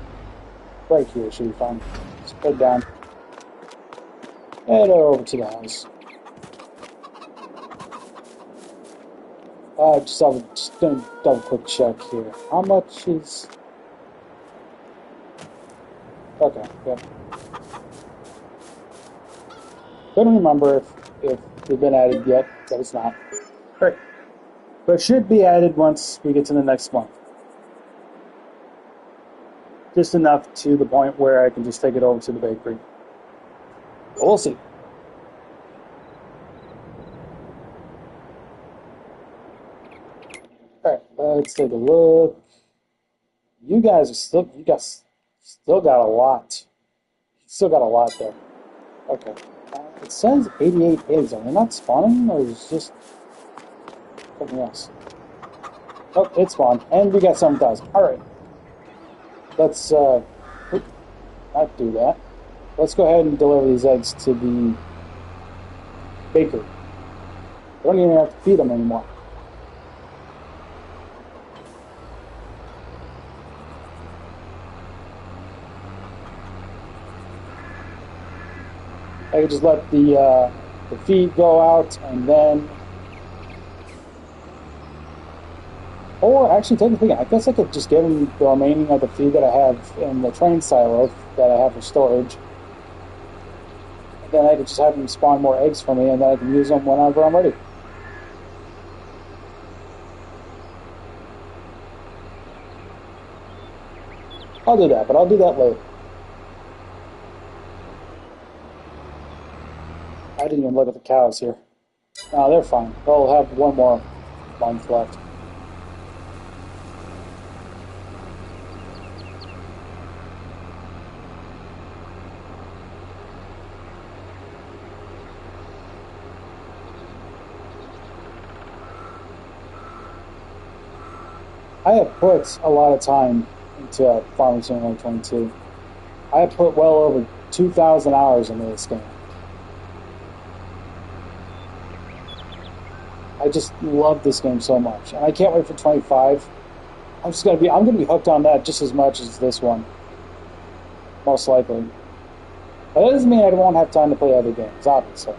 right here should be fine. Just put it down. Head over to the house. Just gonna double quick check here. How much is? Okay, good. Couldn't remember if they've been added yet, but it's not. Great. But it should be added once we get to the next month. Just enough to the point where I can just take it over to the bakery. But we'll see. Alright, let's take a look. You guys still got a lot. Still got a lot there. Okay. It says 88 eggs. Are they not spawning, or is it just something else? Oh, it spawned. And we got 7,000. Alright. Let's, not do that. Let's go ahead and deliver these eggs to the baker. I don't even have to feed them anymore. I could just let the feed go out and then... Or actually, technically, I guess I could just give them the remaining of the feed that I have in the train silo that I have for storage. And then I could just have them spawn more eggs for me, and then I can use them whenever I'm ready. I'll do that, but I'll do that later. I didn't even look at the cows here. No, they're fine. They'll have one more month left. I have put a lot of time into Farming Simulator 22. I have put well over 2,000 hours into this game. I just love this game so much, and I can't wait for 25. I'm gonna be hooked on that just as much as this one, most likely. That doesn't mean I won't have time to play other games, obviously.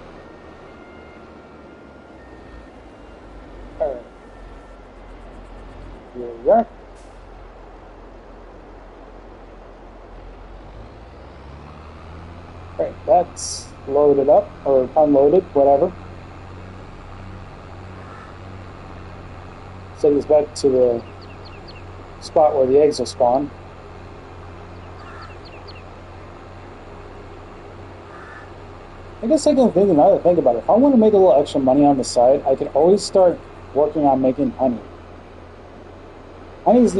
Alright, here we are. Alright, that's loaded up, or unloaded, whatever. Send this back to the spot where the eggs will spawn. I guess I can think another thing about it. If I want to make a little extra money on the side, I can always start working on making honey. Honey's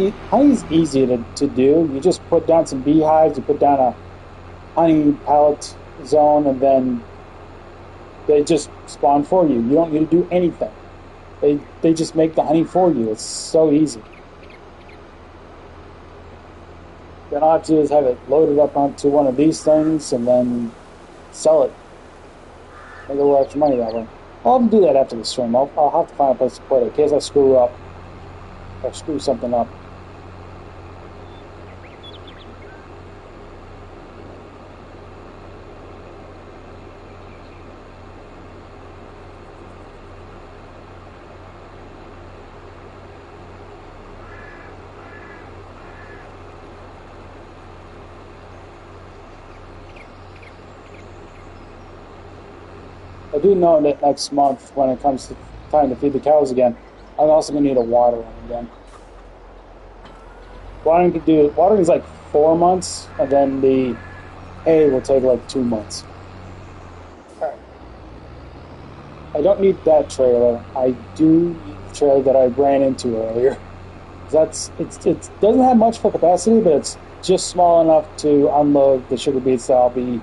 easy to do. You just put down some beehives, you put down a honey pallet zone, and then they just spawn for you. You don't need to do anything. They just make the honey for you. It's so easy. Then all I have to do is have it loaded up onto one of these things and then sell it. Make a little extra money that way. I'll have to do that after the stream. I'll have to find a place to put it in case I screw up or screw something up. I do know that next month, when it comes to time to feed the cows again, I'm also going to need a watering again. Watering is like 4 months, and then the hay will take like 2 months. Alright. I don't need that trailer. I do need the trailer that I ran into earlier. It doesn't have much for capacity, but it's just small enough to unload the sugar beets that I'll be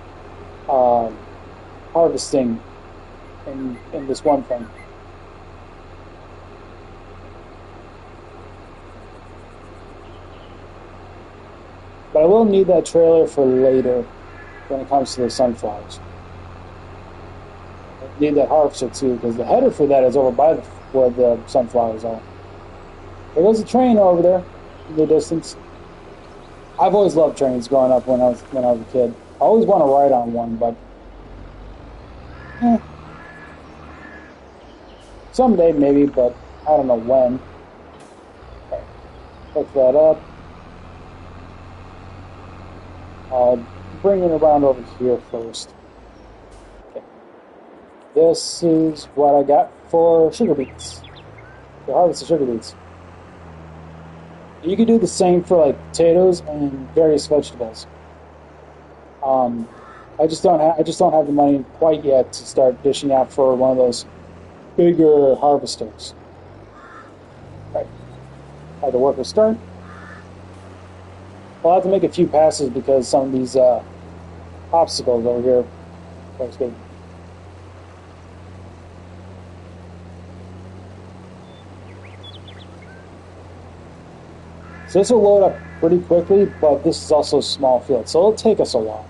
harvesting in this one thing. But I will need that trailer for later when it comes to the sunflowers. I need that harvester too, because the header for that is over by where the sunflowers are. There goes a train over there in the distance. I've always loved trains growing up when I was a kid. I always want to ride on one, but someday maybe, but I don't know when. Okay. Hook that up. I'll bring it around over here first. Okay. This is what I got for sugar beets. The harvest of sugar beets. You can do the same for like potatoes and various vegetables. I just don't have the money quite yet to start dishing out for one of those bigger harvesters. Right. Have the worker start. I'll have to make a few passes because some of these obstacles over here. That's good. So this will load up pretty quickly, but this is also a small field, so it'll take us a while.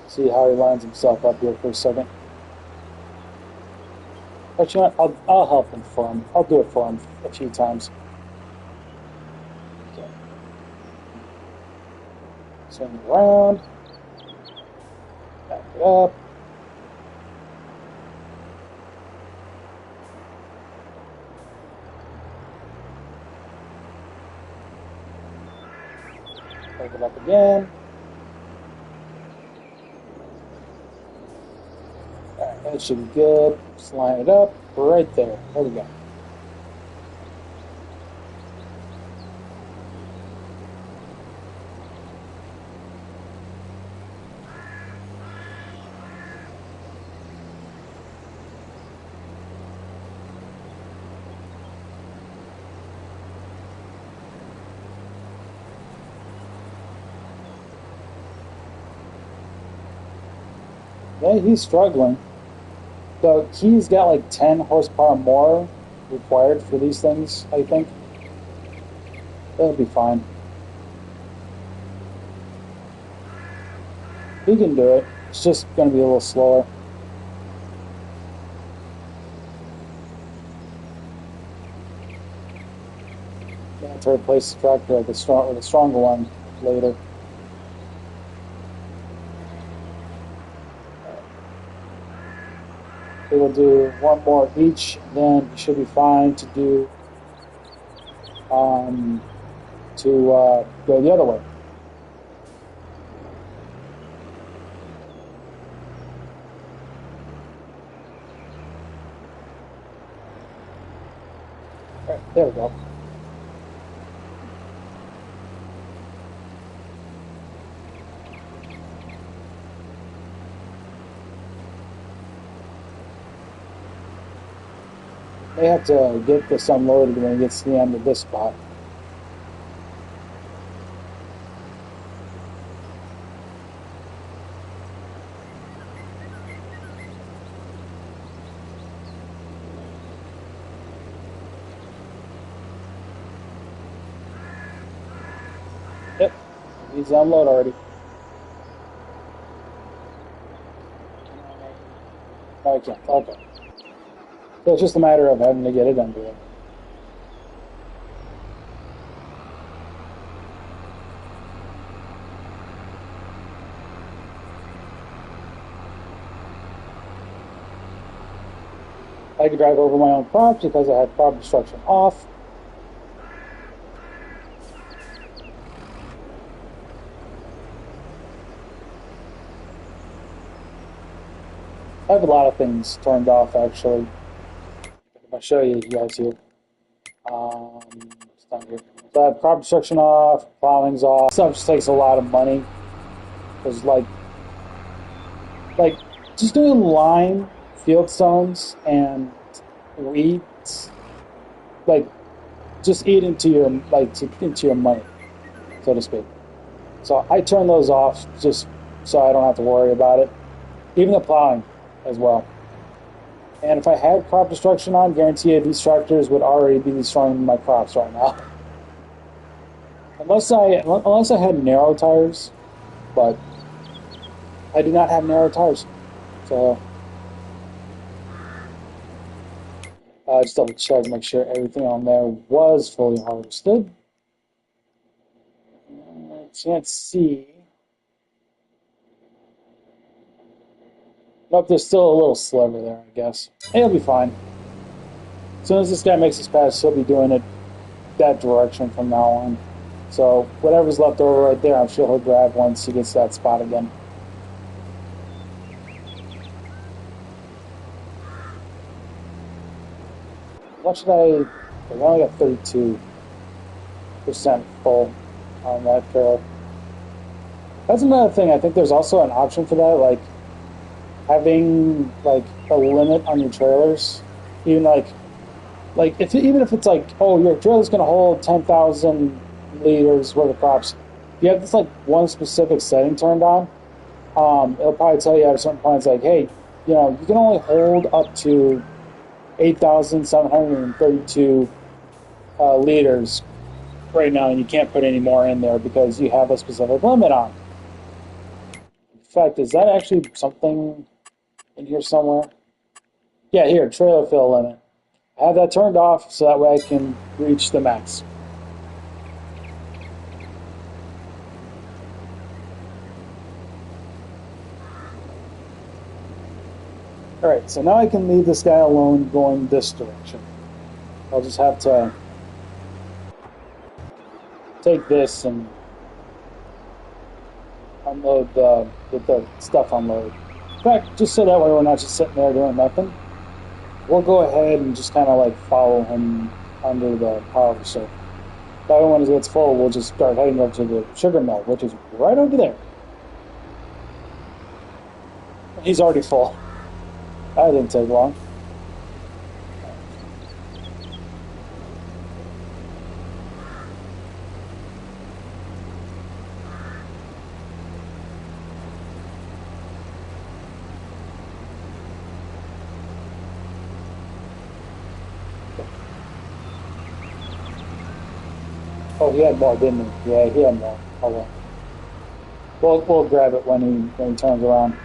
See how he lines himself up here for a second. But you know what? I'll help him for him. I'll do it for him a few times. Okay. Swing it around. Back it up. Back it up again. That should be good. Just line it up right there. There we go. Yeah, he's struggling. So he's got like 10 horsepower more required for these things, I think. That'll be fine. He can do it. It's just going to be a little slower. To replace the tractor with a stronger one later. We will do one more each, then you should be fine to do go the other way. All right, there we go. They have to get this unloaded when it gets to the end of this spot. Yep, he's unloaded already. No, I can't. Okay. So it's just a matter of having to get it under there. I could drive over my own props because I had prop obstruction off. I have a lot of things turned off actually. I'll show you guys here. It's down here. So I have prop obstruction off, plowing's off. Stuff just takes a lot of money. Because like just doing line field stones and weeds, like just eat into your into your money, so to speak. So I turn those off just so I don't have to worry about it. Even the plowing as well. And if I had crop destruction on, guarantee you these tractors would already be destroying my crops right now. Unless I had narrow tires, but I do not have narrow tires. So just double check, make sure everything on there was fully harvested. Can't see. Nope, there's still a little sliver there, I guess. It'll be fine. As soon as this guy makes his pass, he'll be doing it that direction from now on. So whatever's left over right there, I'm sure he'll grab once he gets that spot again. What should I only got 32% full on that trailer. That's another thing. I think there's also an option for that, like having like a limit on your trailers. Even even if it's like, oh, your trailer's gonna hold 10,000 liters worth of crops, you have this like one specific setting turned on. It'll probably tell you at a certain point, it's like, hey, you can only hold up to 8,732 liters right now, and you can't put any more in there because you have a specific limit on. In fact, is that actually something in here somewhere? Yeah, here, trailer fill limit. I have that turned off so that way I can reach the max. Alright, so now I can leave this guy alone going this direction. I'll just have to take this and unload get the stuff unloaded. In fact, just so that way we're not just sitting there doing nothing, we'll go ahead and just kind of like follow him under the harvester. That way when it gets full, we'll just start heading over to the sugar mill, which is right over there. He's already full. That didn't take long. Oh, he had more, didn't he? Yeah, he had more. Hold on. We'll grab it when he turns around.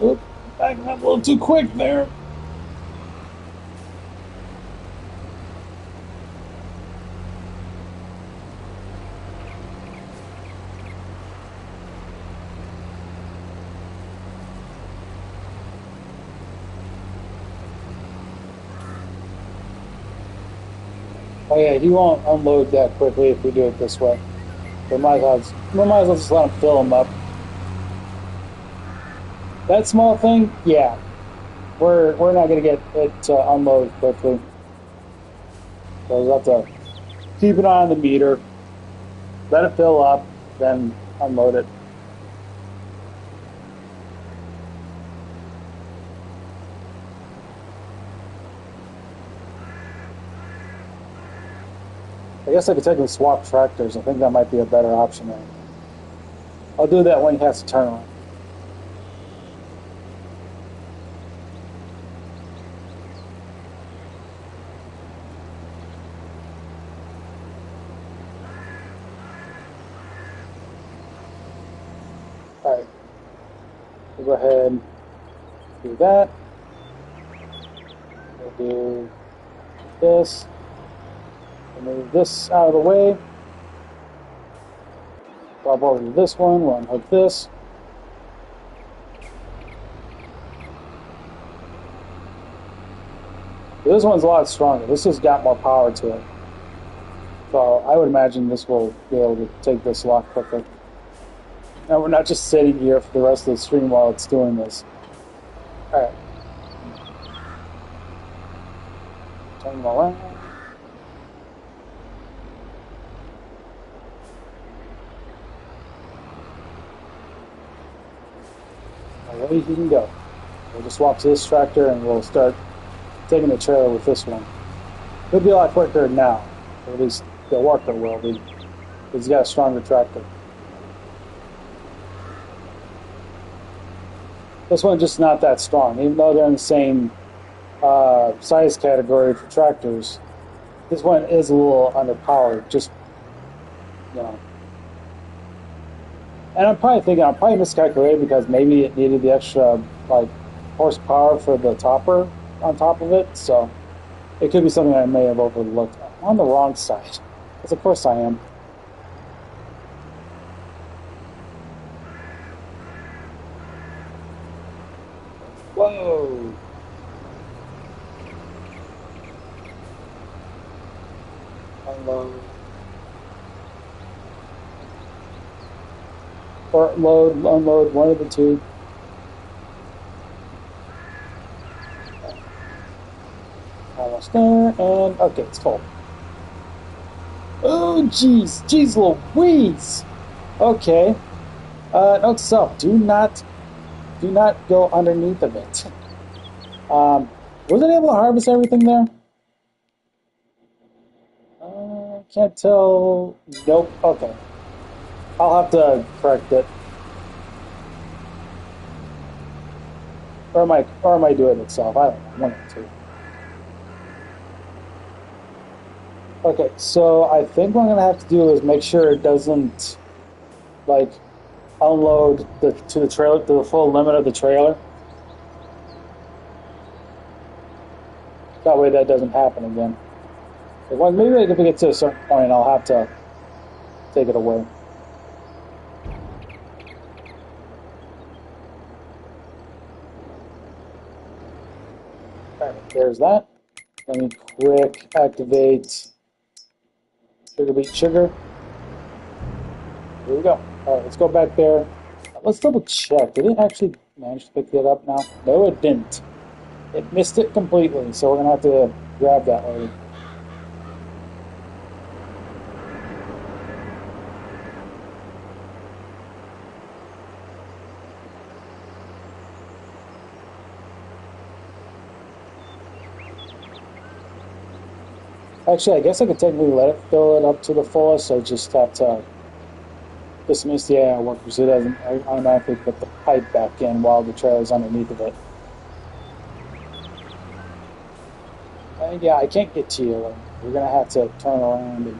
Oop, backing up a little too quick there. Oh yeah, he won't unload that quickly if we do it this way. We might as well just let him fill him up. That small thing, yeah, we're not gonna get it to unload quickly. So we'll have to keep an eye on the meter, let it fill up, then unload it. I guess I could technically swap tractors. I think that might be a better option there. I'll do that when he has to turn around. All right, we'll go ahead and do that. We'll do this. We'll move this out of the way. Drop over to this one. We'll unhook this. This one's a lot stronger. This has got more power to it. So I would imagine this will be able to take this a lot quicker. Now we're not just sitting here for the rest of the stream while it's doing this. Alright. Turn them around. Away you can go. We'll just swap to this tractor and we'll start taking the trailer with this one. It'll be a lot quicker now. Or at least the worker will be. Because he's got a stronger tractor. This one's just not that strong. Even though they're in the same size category for tractors, this one is a little underpowered. Just, you know. And I'm probably miscalculated because maybe it needed the extra, like, horsepower for the topper on top of it. So it could be something I may have overlooked. I'm on the wrong side. Because of course I am. Whoa! Unload. Or load, unload, one of the two. Almost there, and okay, it's full. Oh, jeez, jeez Louise! Okay. Note to self, do not go underneath of it. Was it able to harvest everything there? Can't tell. Nope. Okay. I'll have to correct it. Or am I doing it itself? I don't know. One or two. Okay, so I think what I'm gonna have to do is make sure it doesn't like unload to the trailer to the full limit of the trailer. That way that doesn't happen again. Well, maybe if we get to a certain point, I'll have to take it away. Alright, there's that. Let me quick activate Sugar Beet Sugar. Here we go. Alright, let's go back there. Let's double check. Did it actually manage to pick it up now? No, it didn't. It missed it completely, so we're going to have to grab that later. Actually, I guess I could technically let it fill it up to the fullest. I just have to dismiss the AI worker so it doesn't automatically put the pipe back in while the trailer's underneath of it. Yeah, I can't get to you. We're gonna have to turn around and.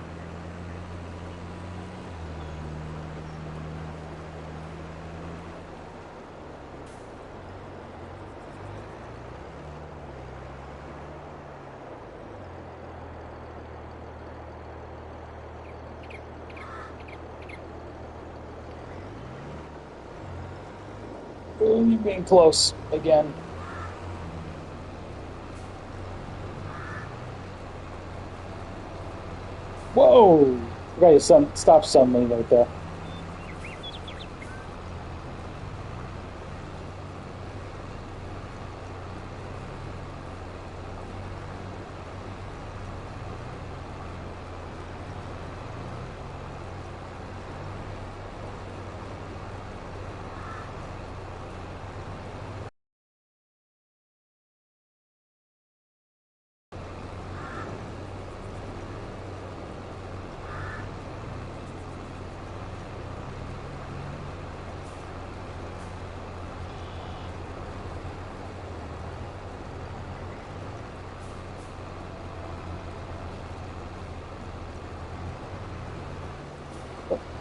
Ooh, you're being close again. Whoa! Okay, stop suddenly right there.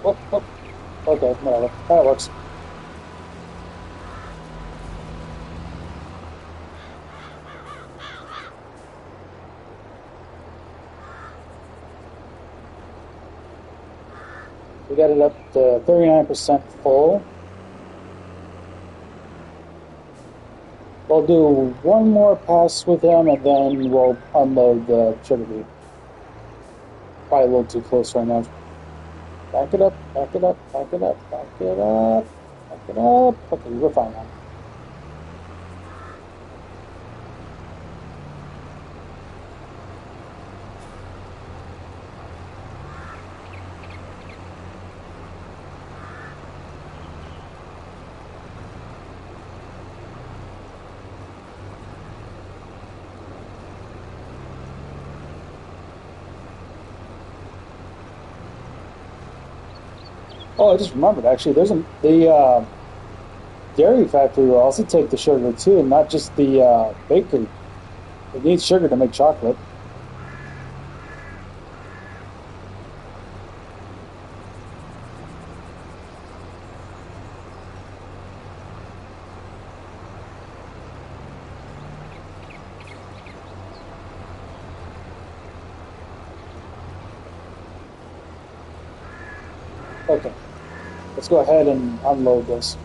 Whoop, whoop. Okay, whatever. That works. We got it up to 39% full. We'll do one more pass with him and then we'll unload the sugar beet. Probably a little too close right now. Back it up, back it up, back it up, back it up, back it up. Okay, we're fine now. Oh, I just remembered actually. There's the dairy factory will also take the sugar too, and not just the bakery. It needs sugar to make chocolate. Okay, let's go ahead and unload this.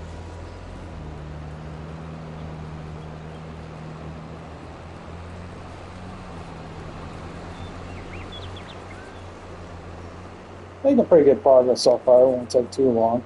Making pretty good progress so far. It won't take too long.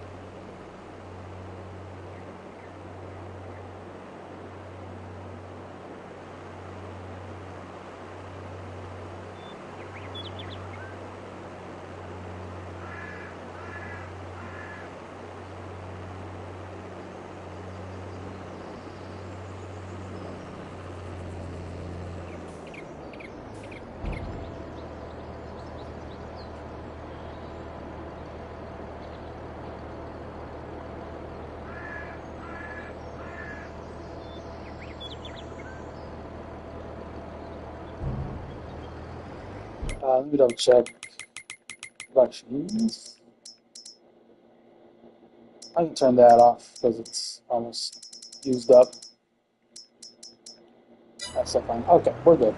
Let me double check productions. I can turn that off because it's almost used up. That's so fine. Okay, we're good.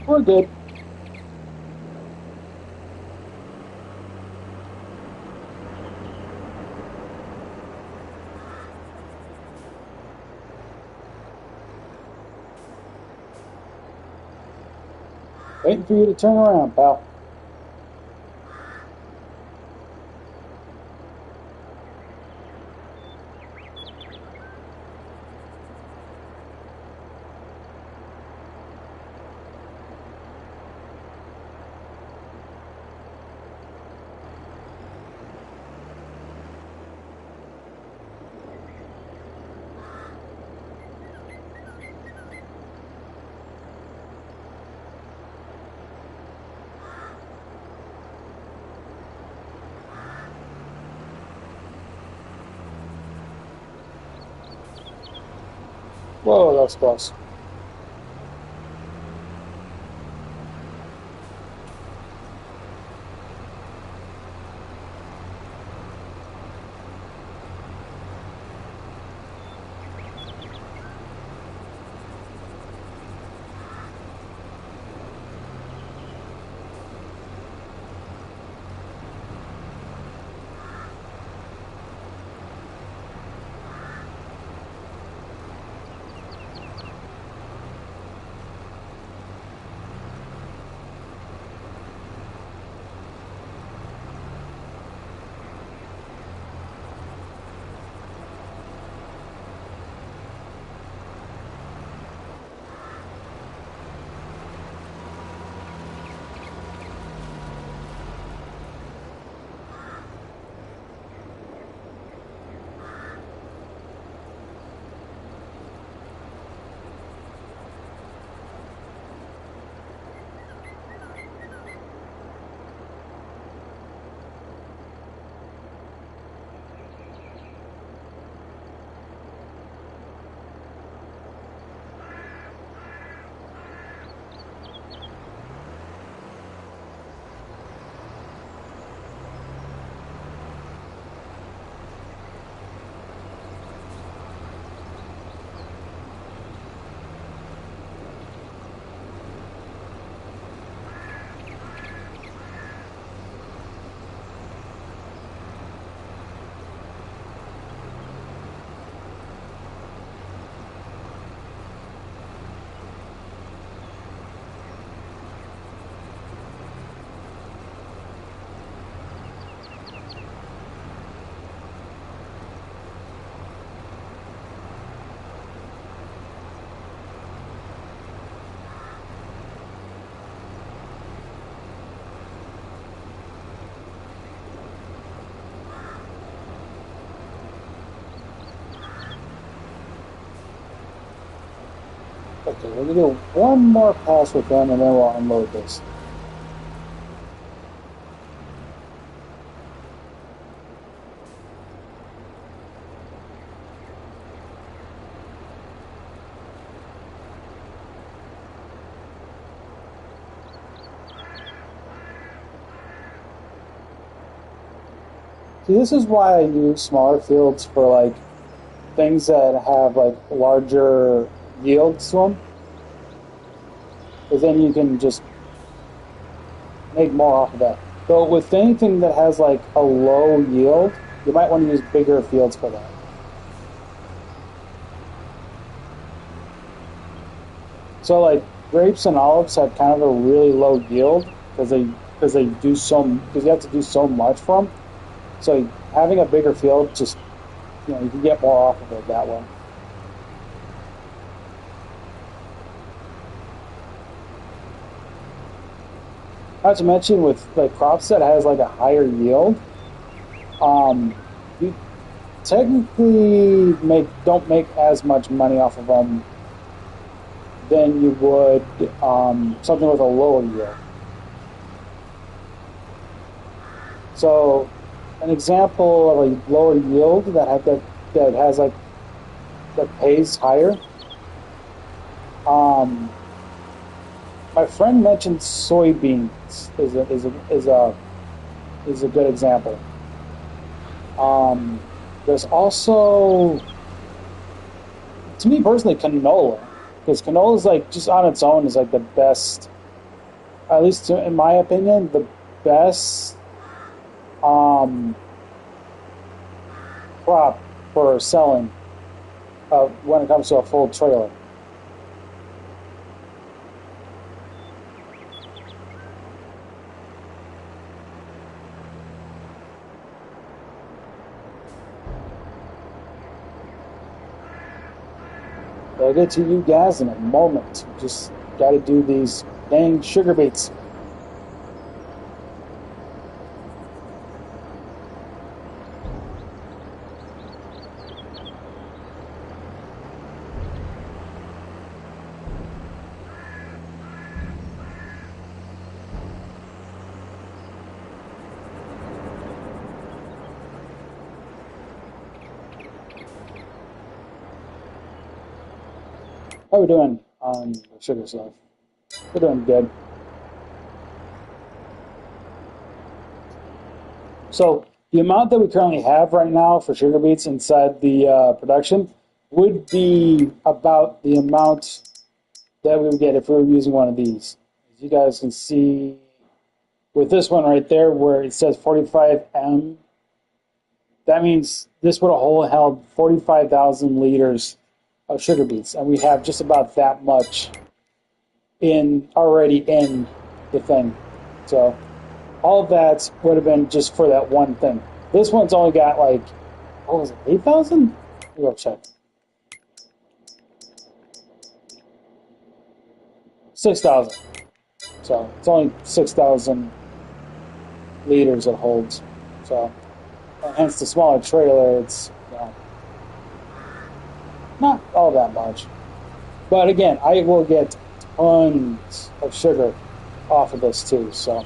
We're good. Waiting for you to turn around, pal. Whoa, that was close. Okay, we're gonna do one more pass with them, and then we'll unload this. See, this is why I use smaller fields for like things that have like larger yields to them, because then you can just make more off of that. But with anything that has like a low yield, you might want to use bigger fields for that. So like grapes and olives have kind of a really low yield because you have to do so much for them. So having a bigger field just you can get more off of it that way. Not to mention with like crops that has like a higher yield, um, you technically make don't make as much money off of them than you would something with a lower yield. So an example of a lower yield that has like that pays higher. Um, my friend mentioned soybeans is a good example. There's also, to me personally, canola, because canola is like just on its own is like the best, at least in my opinion, the best um, crop for selling when it comes to a full trailer. I'll get to you guys in a moment. Just got to do these dang sugar beets. How we doing on the sugar stuff? We're doing good. So the amount that we currently have right now for sugar beets inside the production would be about the amount that we would get if we were using one of these. As you guys can see with this one right there where it says 45M, that means this would have whole held 45,000 liters of sugar beets, and we have just about that much in already in the thing. So all of that would have been just for that one thing. This one's only got like, what was it, 8,000? Go check. 6,000. So it's only 6,000 liters it holds. So hence the smaller trailer, it's not all that much. But again, I will get tons of sugar off of this too. So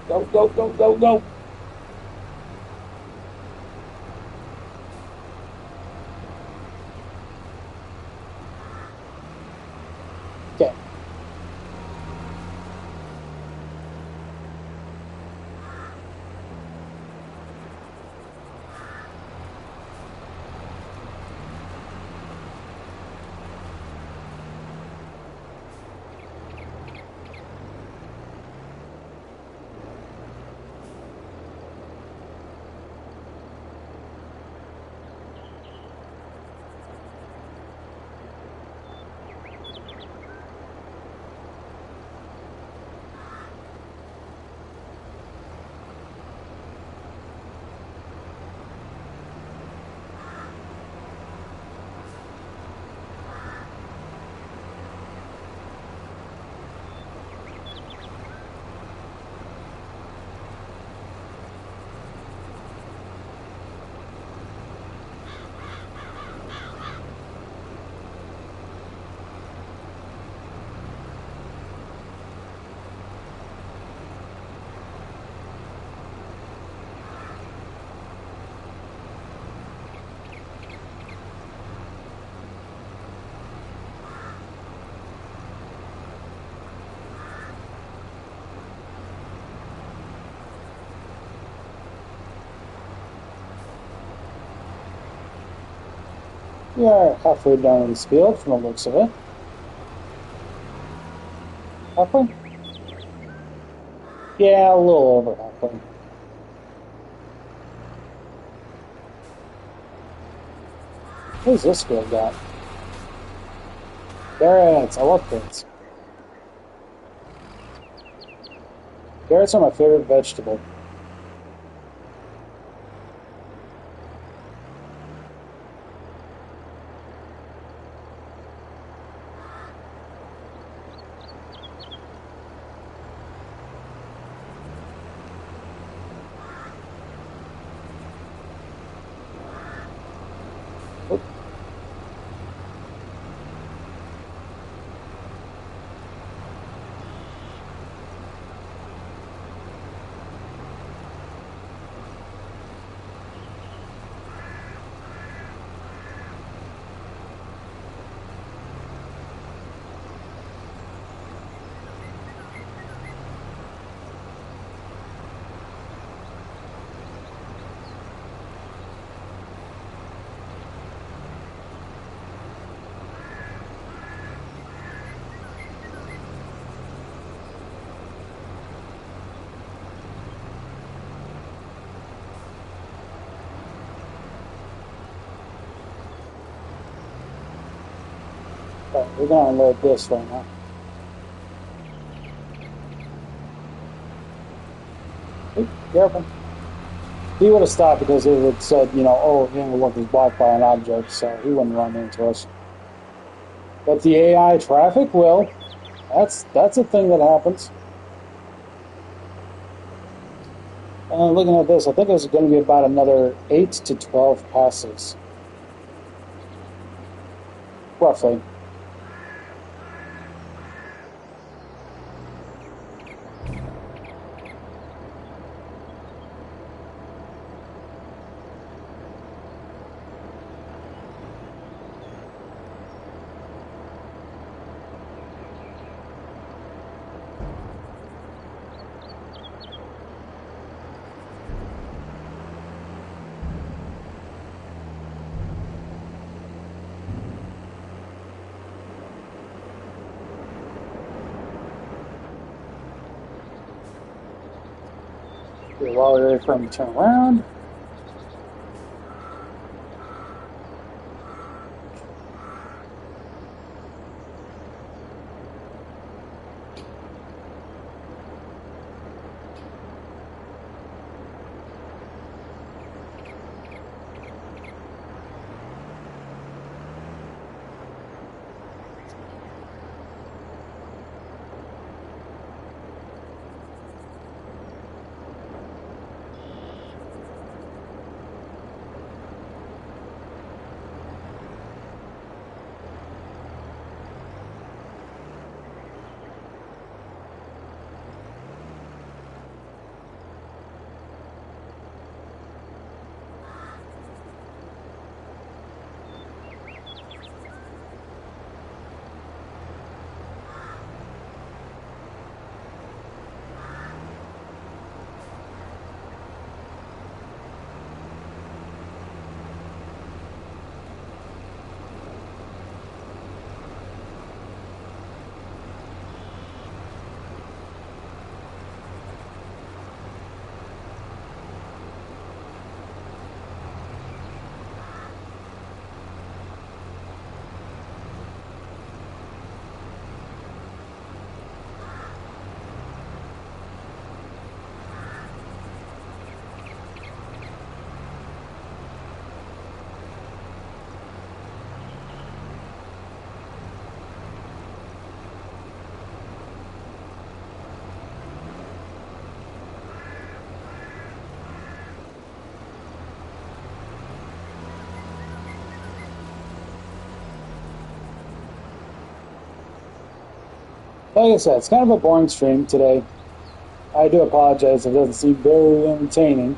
go, go, go, go, go. Okay. We are halfway down this field from the looks of it. Halfway? Yeah, a little over halfway. Who's this field got? Carrots. I love carrots. Carrots are my favorite vegetable. But we're going to unload this right now. Hey, careful. He would have stopped because it would have said, oh, look, he's blocked by an object, so he wouldn't run into us. But the AI traffic will. That's a thing that happens. Looking at this, I think it's going to be about another 8 to 12 passes, roughly. While we're ready for him to turn around. Like I said, it's kind of a boring stream today. I do apologize if it doesn't seem very entertaining.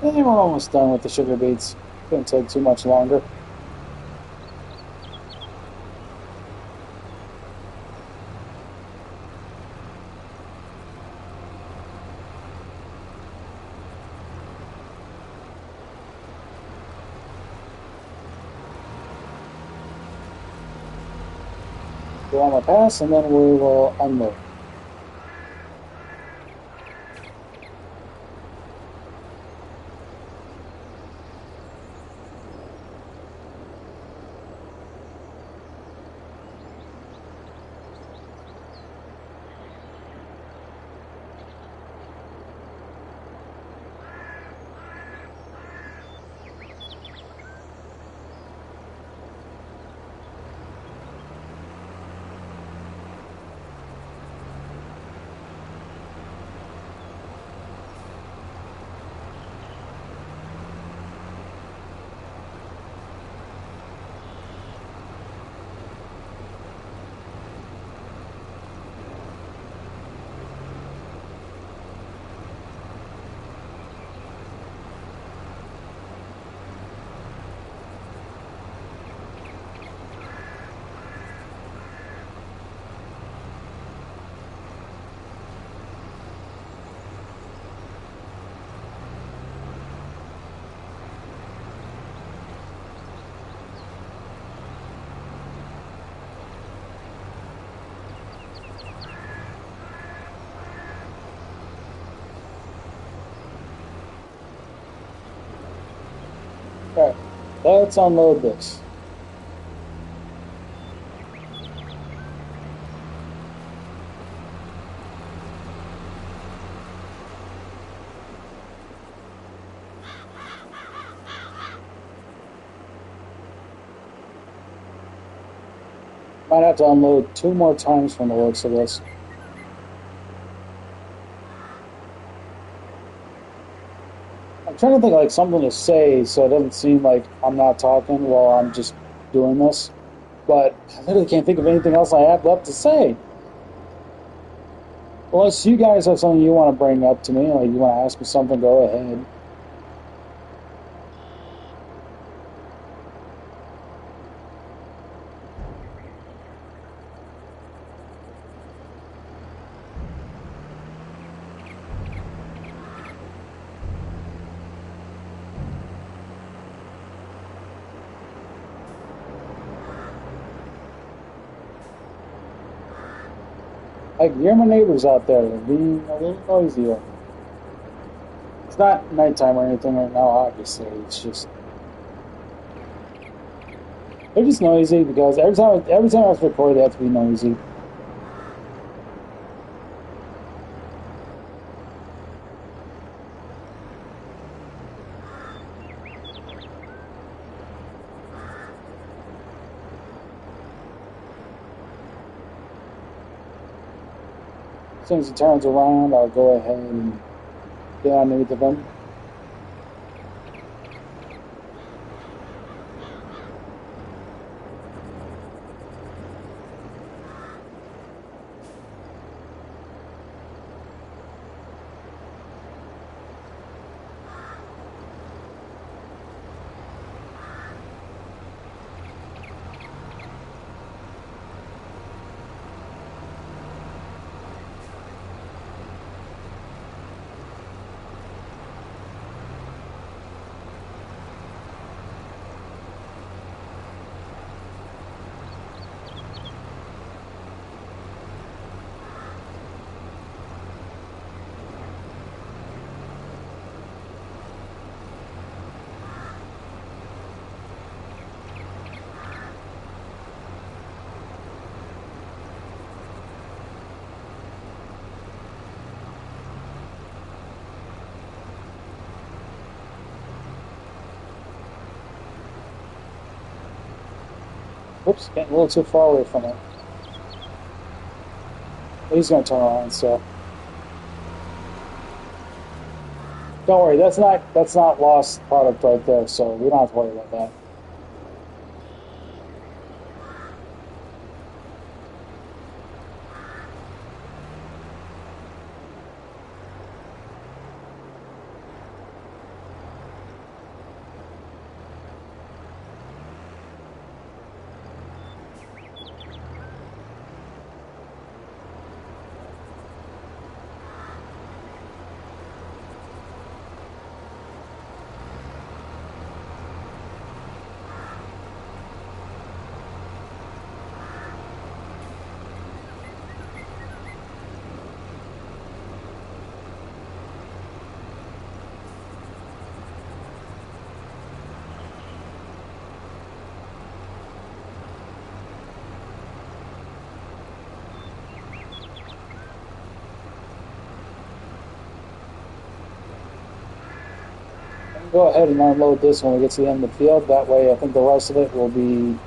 And we're almost done with the sugar beets. Couldn't take too much longer. Go on my pass, and then we will unload. Let's unload this. Might have to unload 2 more times from the looks of this. I'm trying to think of like something to say so it doesn't seem like I'm not talking while I'm just doing this. But I literally can't think of anything else I have left to say. Unless you guys have something you want to bring up to me, like you want to ask me something, go ahead. I can hear my neighbors out there being a little noisy. It's not nighttime or anything right now, obviously. It's just they're just noisy because every time I record, they have to be noisy. As soon as he turns around, I'll go ahead and get underneath of him. Whoops, getting a little too far away from it. He's going to turn around, so don't worry. That's not lost product right there, so we don't have to worry about that. Go ahead and unload this when we get to the end of the field. That way, I think the rest of it will be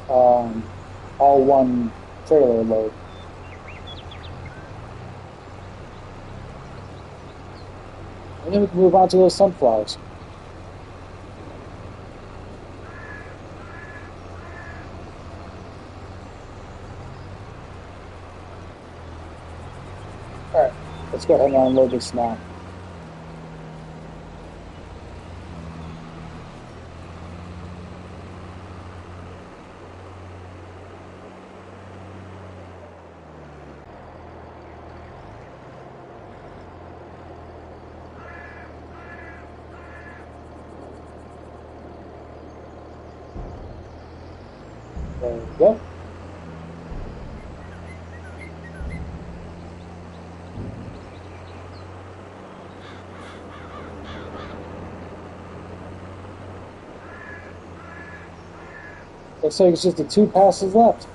um, all one trailer load. And then we can move on to those sunflowers. Alright, let's go ahead and unload this now. There we go. Looks like it's just the 2 passes left.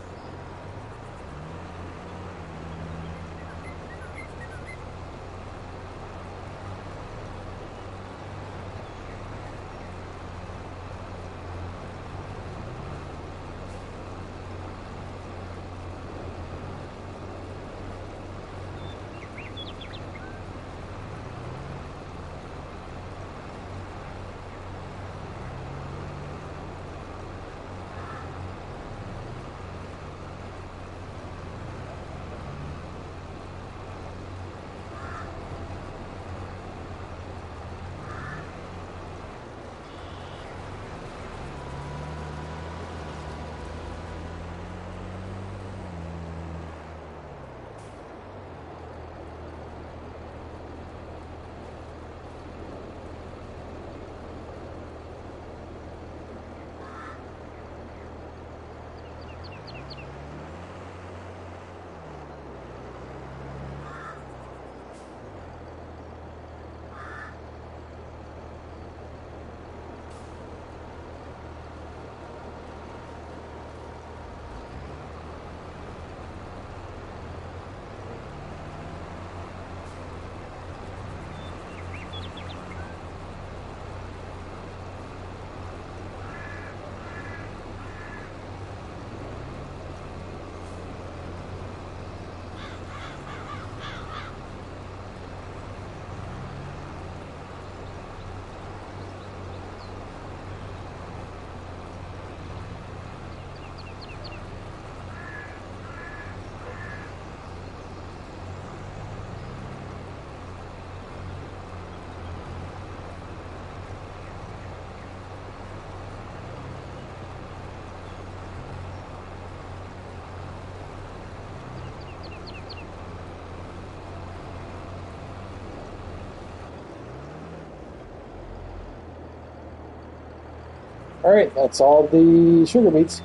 All right, that's all the sugar beets.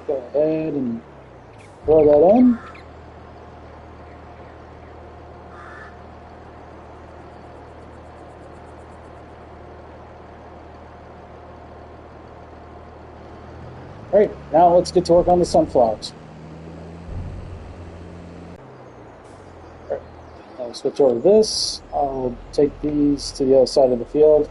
Go ahead and throw that in. All right, now let's get to work on the sunflowers. All right, I'll switch over to this. I'll take these to the other side of the field.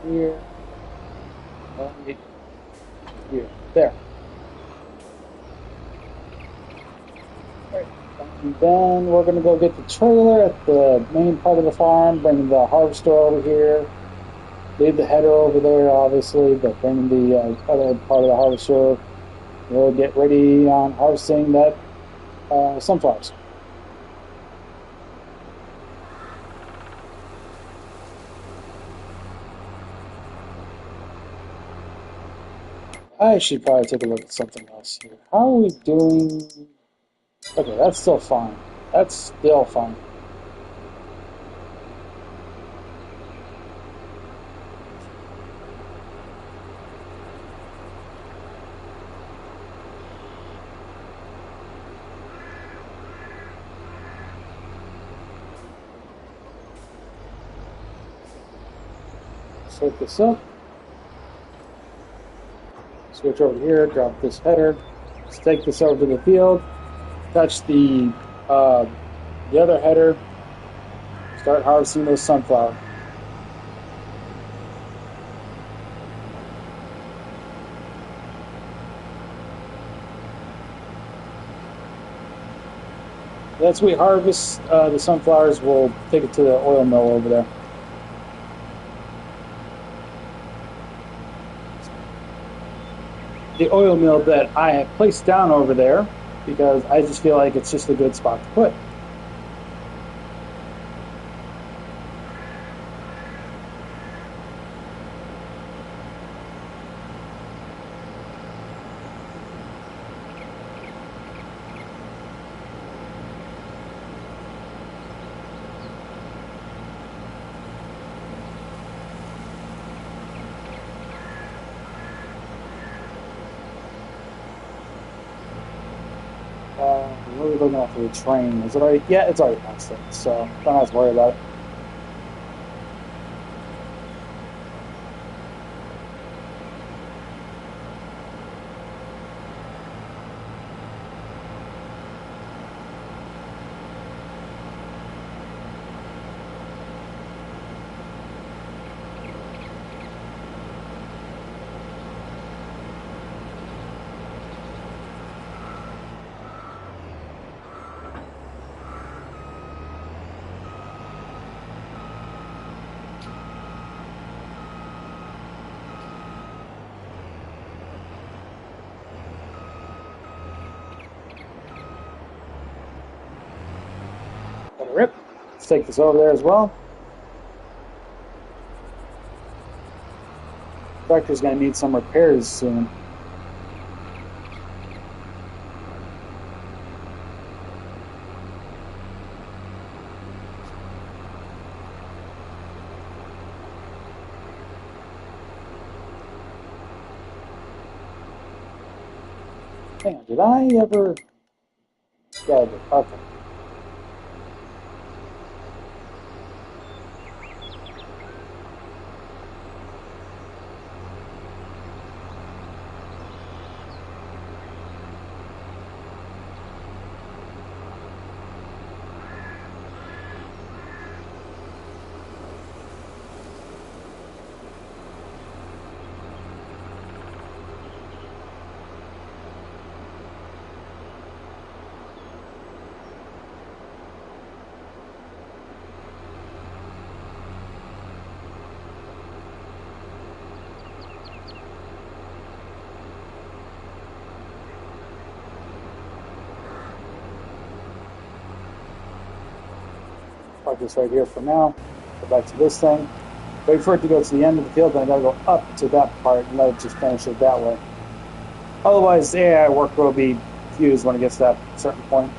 Here, here, there. All right, and then we're going to go get the trailer at the main part of the farm, bring the harvester over here, leave the header over there, obviously, but bring the other part of the harvester. We'll get ready on harvesting that sunflowers. I should probably take a look at something else here. How are we doing? Okay, that's still fine. That's still fine. Set this up. Switch over here, drop this header. Let's take this over to the field. Touch the other header. Start harvesting those sunflowers. As we harvest the sunflowers, we'll take it to the oil mill over there. The oil mill that I have placed down over there because I just feel like it's just a good spot to put. What are we looking at for the train? Is it already? Yeah, it's already past it, so don't have to worry about it. Got a rip. Let's take this over there as well. Tractor's going to need some repairs soon. Hang on, did I ever? Yeah, I did. Okay. Park this right here for now. Go back to this thing. Wait for it to go to the end of the field, then I gotta go up to that part and let it just finish it that way. Otherwise, the AI work will be fused when it gets to that certain point.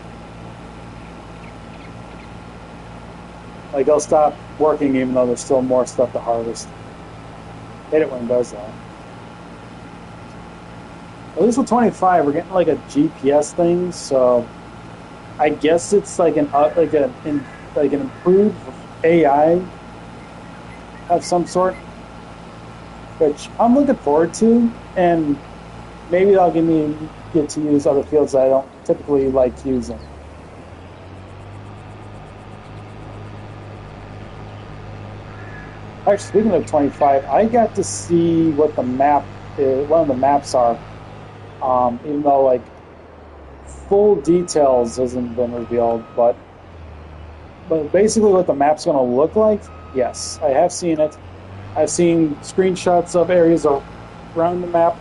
Like, they'll stop working even though there's still more stuff to harvest. Hate it when it does that. At least with 25, we're getting like a GPS thing, so I guess it's like an improved AI of some sort, which I'm looking forward to, and maybe that'll give me get to use other fields that I don't typically like using. Actually, speaking of 25, I got to see what the map is, one of the maps are, even though like full details hasn't been revealed, but basically what the map's going to look like, yes, I have seen it. I've seen screenshots of areas around the map.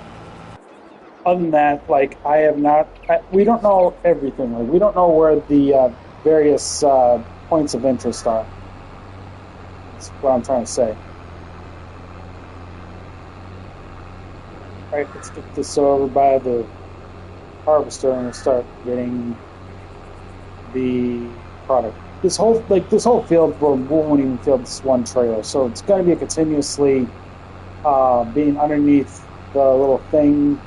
Other than that, like I have not. We don't know everything. Like we don't know where the various points of interest are. That's what I'm trying to say. All right, let's get this over by the harvester and we'll start getting the product. This whole field won't even fill this one trailer, so it's going to be a continuously being underneath the little thing,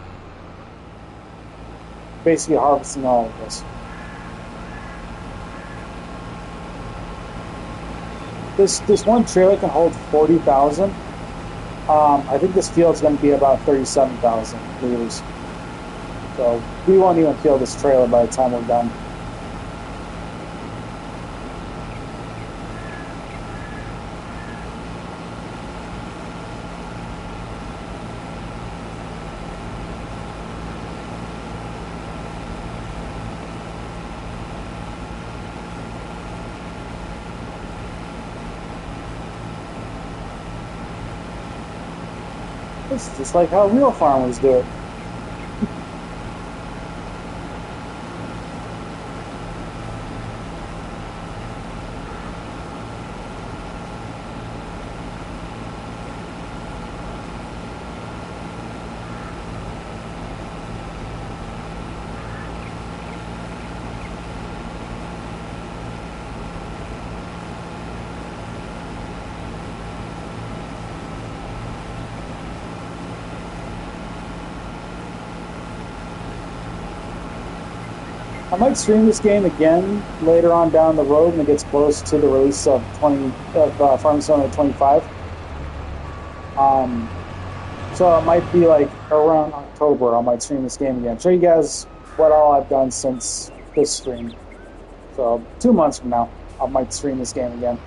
basically harvesting all of this. This one trailer can hold 40,000. I think this field's going to be about 37,000 liters. So we won't even fill this trailer by the time we're done. It's just like how real farmers do it. I might stream this game again later on down the road when it gets close to the release of 20 of Farming Simulator 25. Um, so it might be like around October. I might stream this game again. Show you guys what all I've done since this stream. So 2 months from now, I might stream this game again.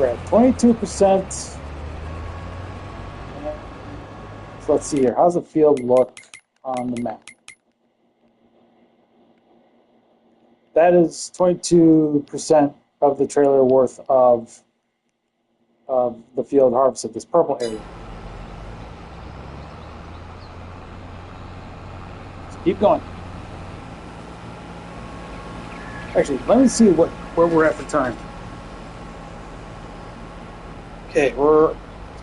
We're at 22%. So let's see here. How's the field look on the map? That is 22% of the trailer worth of the field harvested, this purple area. So keep going. Actually, let me see where we're at for time. Okay, we're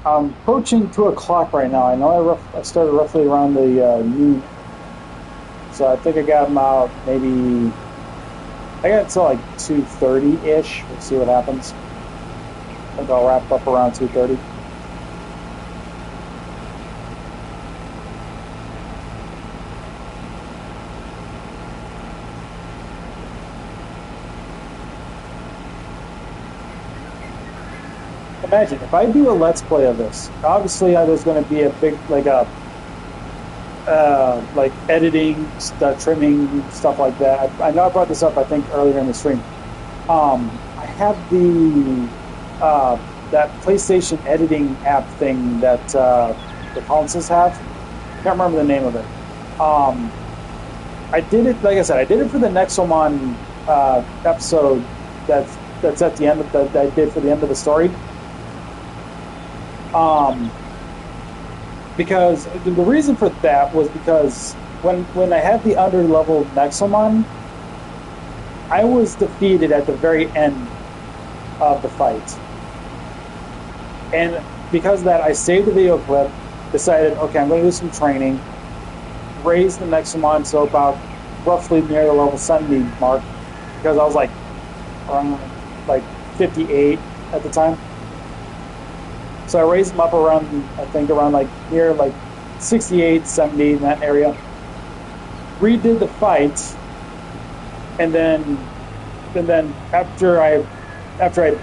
approaching 2 o'clock right now. I know I started roughly around the noon. So I think I got about maybe... I got until like 2:30-ish. We'll see what happens. I think I'll wrap up around 2:30. Imagine if I do a let's play of this. Obviously, there's going to be a big like editing, trimming, stuff like that. I know I brought this up, I think, earlier in the stream. I have that PlayStation editing app thing that the consoles have. I can't remember the name of it. I did it, like I said, I did it for the Nexomon episode that's at the end of that I did for the end of the story. Because the reason for that was because when I had the under-leveled Nexomon, I was defeated at the very end of the fight. And because of that, I saved the video clip, decided, okay, I'm going to do some training, raised the Nexomon to about roughly near the level 70 mark, because I was like 58 at the time. So I raised them up around, I think around like near like 68, 70 in that area. Redid the fight, and then after I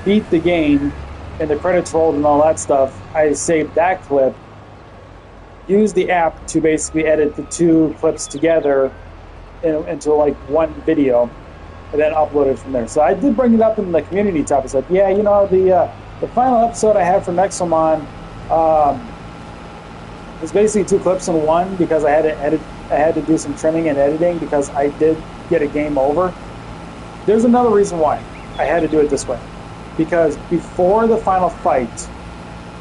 beat the game and the credits rolled and all that stuff, I saved that clip, used the app to basically edit the 2 clips together into like one video, and then uploaded from there. So I did bring it up in the community tab. I said, yeah, you know, the final episode I had for Nexomon was basically 2 clips in one, because I had to do some trimming and editing because I did get a game over. There's another reason why I had to do it this way, because before the final fight,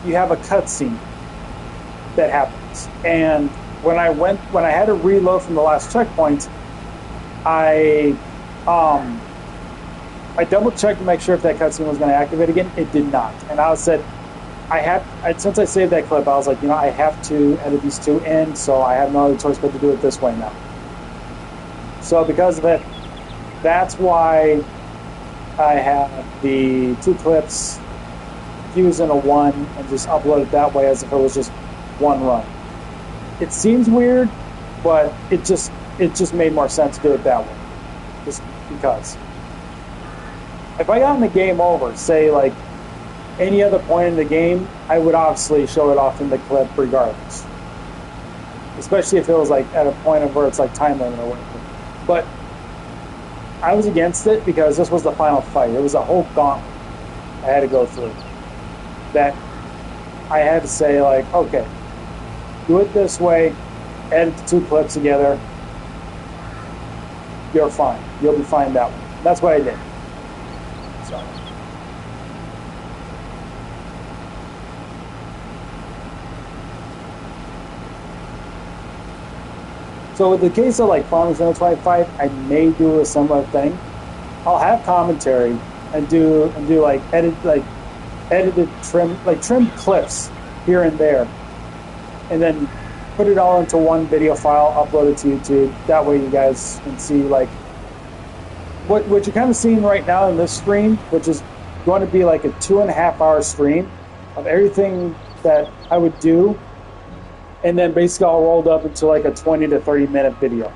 you have a cutscene that happens, and when I had to reload from the last checkpoint, I double checked to make sure if that cutscene was going to activate again. It did not, and I said, since I saved that clip, I was like, you know, I have to edit these 2 in, so I have no other choice but to do it this way now. So because of it, that's why I have the 2 clips fused into one and just upload it that way, as if it was just one run. It seems weird, but it just made more sense to do it that way, just because. If I got in the game over, say like any other point in the game, I would obviously show it off in the clip regardless. Especially if it was like at a point of where it's like time limit or whatever. But I was against it because this was the final fight. It was a whole gauntlet I had to go through. That I had to say like, okay, do it this way, edit the 2 clips together, you're fine. You'll be fine that way. That's what I did. So with the case of like Farming Simulator 25, I may do a similar thing. I'll have commentary and do like edited trim clips here and there, and then put it all into one video file, upload it to YouTube. That way you guys can see like what you're kind of seeing right now in this stream, which is going to be like a 2.5-hour stream of everything that I would do. And then basically all rolled up into like a 20 to 30 minute video,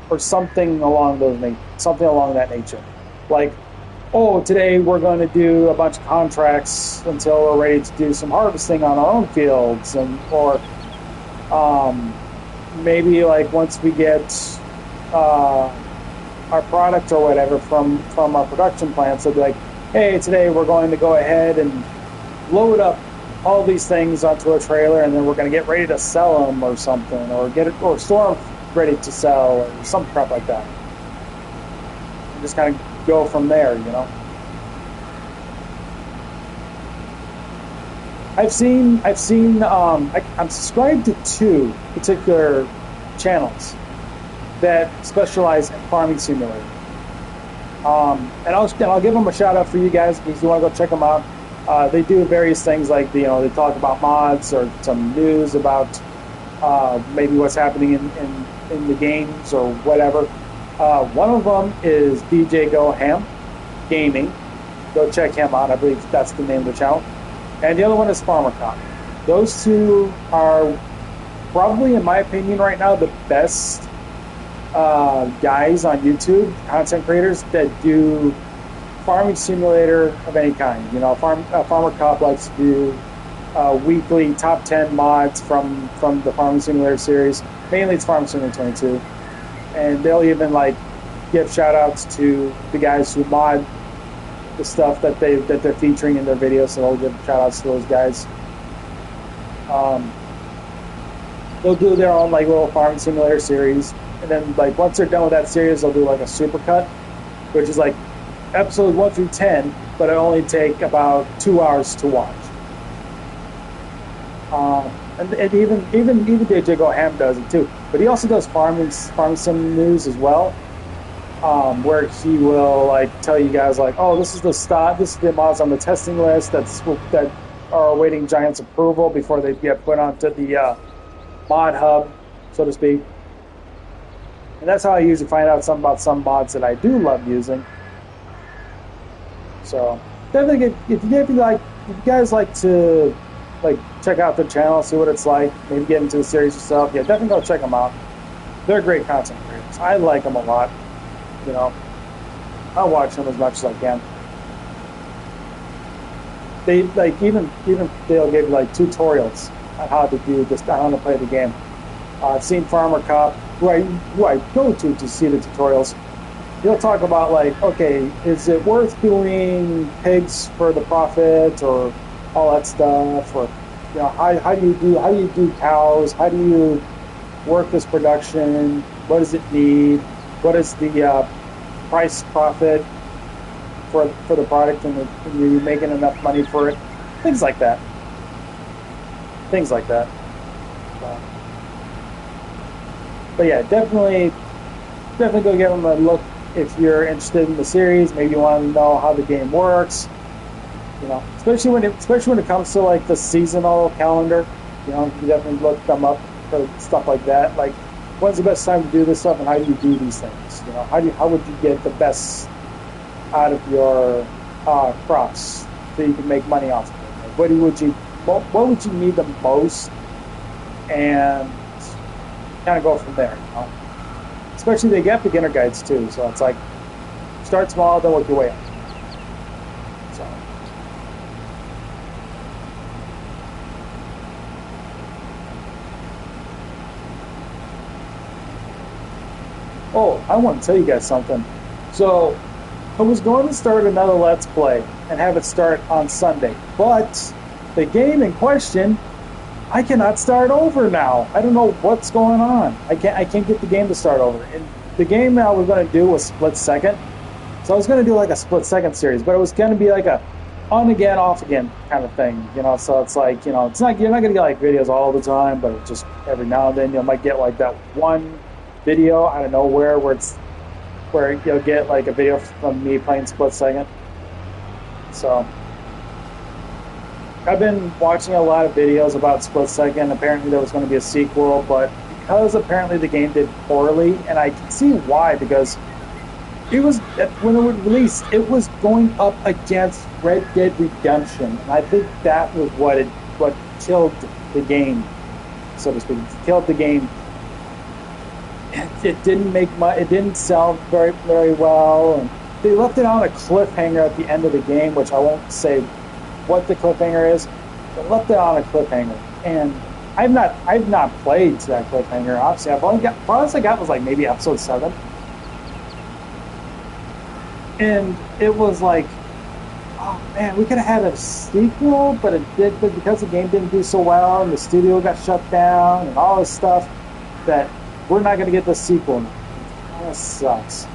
or something along that nature. Like, oh, today we're going to do a bunch of contracts until we're ready to do some harvesting on our own fields, or maybe like once we get our product or whatever from our production plant, so like hey, today we're going to go ahead and load up all these things onto a trailer, and then we're going to get ready to sell them or something, or get it or store them ready to sell or some crap like that. And just kind of go from there, you know. I'm subscribed to two particular channels that specialize in farming simulator. And I'll give them a shout out for you guys if you want to go check them out. They do various things like they talk about mods or some news about maybe what's happening in the games or whatever. One of them is DJ Go Ham Gaming. Go check him out. I believe that's the name of the channel. And the other one is Farmer Cop. Those two are probably, in my opinion, right now, the best guys on YouTube, content creators that do farming simulator of any kind. You know, Farmer Cop likes to do weekly top 10 mods from the Farming Simulator series. Mainly it's Farming Simulator 22. And they'll even like give shout outs to the guys who mod the stuff that they're featuring in their videos, so they'll give shout outs to those guys. They'll do their own like little Farming Simulator series, and then like once they're done with that series, they'll do like a supercut, which is like episode 1 through 10, but it only take about 2 hours to watch. And even DJ Go Ham does it too, but he also does farming sim news as well. Where he will like tell you guys like, oh, this is the mods on the testing list that are awaiting Giant's approval before they get put onto the mod hub, so to speak. And that's how I usually find out about some mods that I do love using. So definitely, if you guys like to like check out their channel, see what it's like, maybe get into the series yourself, yeah, definitely go check them out. They're great content creators. I like them a lot. You know, I'll watch them as much as I can. They like even they'll give you like tutorials on how to do this, on how to play the game. I've seen Farmer Cop, who I go to see the tutorials. He'll talk about like, okay, is it worth doing pigs for the profit or all that stuff, or you know, how do you do cows? How do you work this production? What does it need? What is the price profit for the product, and you're making enough money for it? Things like that. But yeah, definitely go give them a look if you're interested in the series. Maybe you want to know how the game works. You know, especially when it comes to like the seasonal calendar. You know, you definitely look them up for stuff like that. Like, when's the best time to do this stuff, and how do you do these things? You know, how would you get the best out of your crops so you can make money off of it? Like, what would you need the most, and kind of go from there. You know? Especially they get beginner guides too, so it's like start small, then work your way up. So. Oh, I want to tell you guys something. So, I was going to start another Let's Play and have it start on Sunday, but the game in question, I cannot start over now. I don't know what's going on. I can't get the game to start over. And the game I was going to do was Split Second. So I was going to do like a Split Second series, but it was going to be like a on again, off again kind of thing, you know. So it's like, you know, it's not, you're not going to get like videos all the time, but just every now and then you might get like that one video out of nowhere where you'll get like a video from me playing Split Second. So I've been watching a lot of videos about Split Second. Apparently there was going to be a sequel, but because apparently the game did poorly, and I can see why, because it was, when it was released, it was going up against Red Dead Redemption, and I think that was what killed the game, so to speak. It killed the game. It didn't make much. It didn't sell very, very well, and they left it on a cliffhanger at the end of the game, which I won't say what the cliffhanger is, but left it on a cliffhanger. And I've not played to that cliffhanger. Obviously, farthest I got was like maybe episode 7, and it was like oh man, we could have had a sequel, but it did, but because the game didn't do so well and the studio got shut down and all this stuff, that we're not going to get the sequel now. It kind of sucks.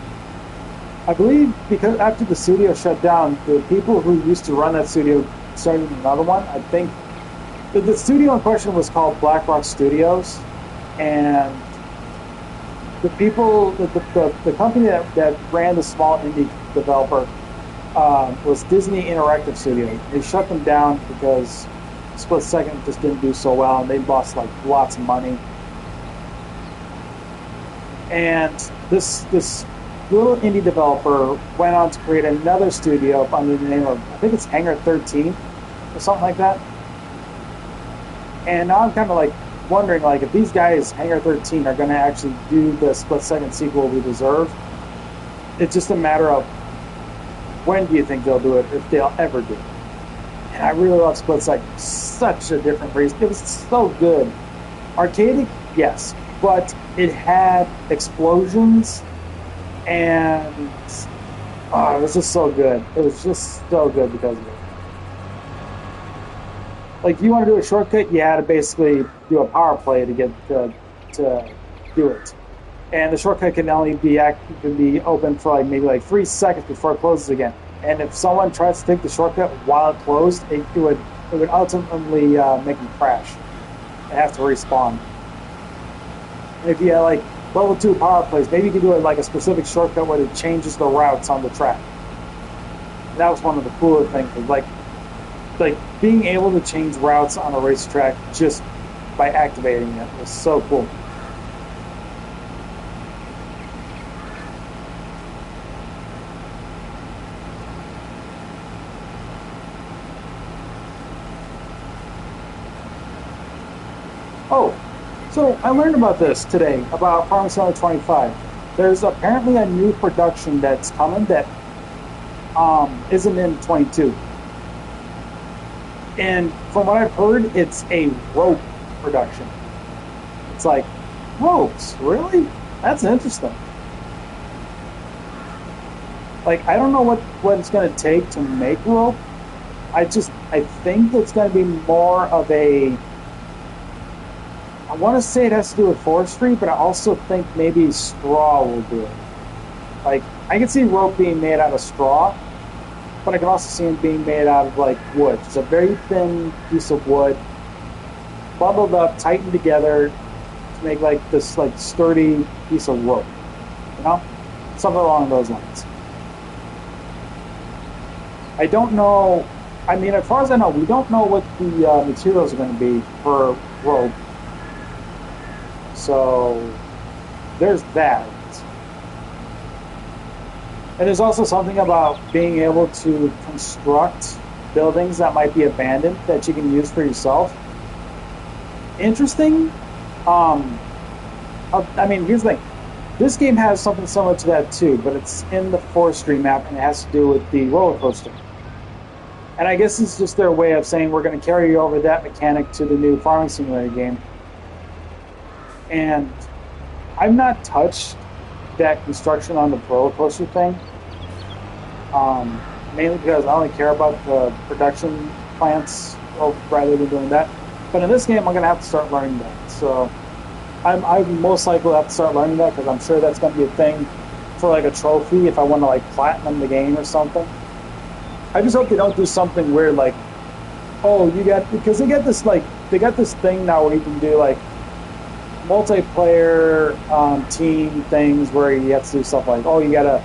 I believe because after the studio shut down, the people who used to run that studio started another one. I think the studio in question was called BlackRock Studios, and the people, the company that ran the small indie developer was Disney Interactive Studios. They shut them down because Split Second just didn't do so well, and they lost like lots of money. And this little indie developer went on to create another studio under the name of, I think it's Hangar 13 or something like that. And now I'm kind of like wondering, like, if these guys, Hangar 13, are going to actually do the Split Second sequel we deserve. It's just a matter of when do you think they'll do it, if they'll ever do it. And I really love Split Second. Such a different reason. It was so good. Arcadic, yes, but it had explosions and oh, it was just so good. It was just so good because of it. Like, you want to do a shortcut, you had to basically do a power play to get to do it. And the shortcut can only be open for like maybe like 3 seconds before it closes again. And if someone tries to take the shortcut while it closed, it would ultimately make them crash and have to respawn. And if you had like level 2 power plays, maybe you could do it like a specific shortcut where it changes the routes on the track. And that was one of the cooler things. Like being able to change routes on a racetrack just by activating it was so cool. Oh, so I learned about this today about Farming Simulator 25. There's apparently a new production that's coming that isn't in 22. And from what I've heard, it's a rope production. It's like, ropes, really? That's interesting. Like, I don't know what it's going to take to make rope. I think it's going to be more of a, I want to say it has to do with forestry, but I also think maybe straw will do it. Like, I can see rope being made out of straw, but I can also see it being made out of like wood. It's a very thin piece of wood, bundled up, tightened together to make like this like sturdy piece of rope. You know, something along those lines. I don't know. I mean, as far as I know, we don't know what the materials are going to be for rope. So there's that. And there's also something about being able to construct buildings that might be abandoned that you can use for yourself. Interesting. I mean, here's the thing. This game has something similar to that too, but it's in the forestry map and it has to do with the roller coaster. And I guess it's just their way of saying we're going to carry over that mechanic to the new Farming Simulator game. And I've not touched that construction on the roller coaster thing, mainly because I only care about the production plants rather than doing that. But in this game, I'm going to have to start learning that. So I most likely will have to start learning that because I'm sure that's going to be a thing for like a trophy if I want to like platinum the game or something. I just hope they don't do something weird like, oh, because they got this thing now where you can do like multiplayer team things where you have to do stuff like, oh, you gotta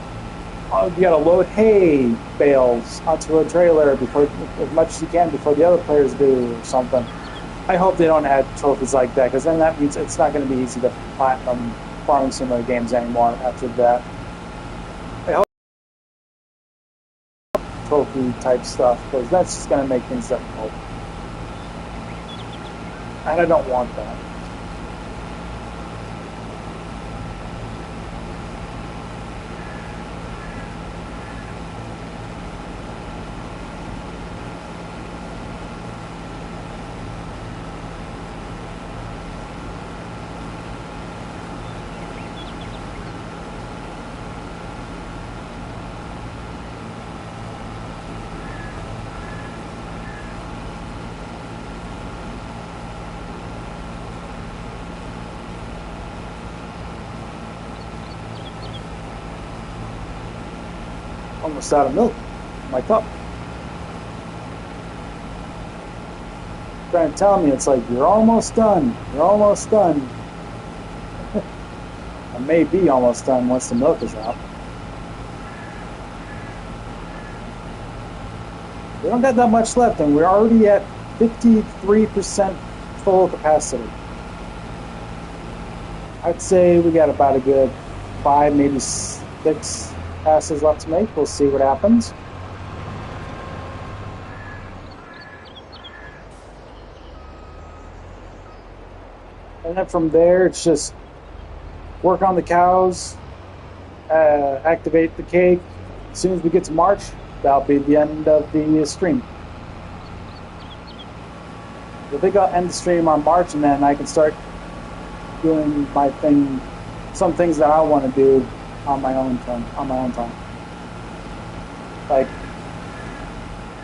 load hay bales onto a trailer before as much as you can before the other players do or something. I hope they don't add trophies like that because then that means it's not going to be easy to platinum Farming Simulator games anymore after that. I hope trophy type stuff because that's just going to make things difficult, and I don't want that. almost out of milk in my cup. Trying to tell me it's like you're almost done. You're almost done. I may be almost done once the milk is out. We don't got that much left, and we're already at 53% full capacity. I'd say we got about a good 5, maybe 6 passes left to make. We'll see what happens. And then from there, it's just work on the cows, activate the cake. As soon as we get to March, that'll be the end of the stream. I think I'll end the stream on March, and then I can start doing my thing, some things that I want to do on my own time. Like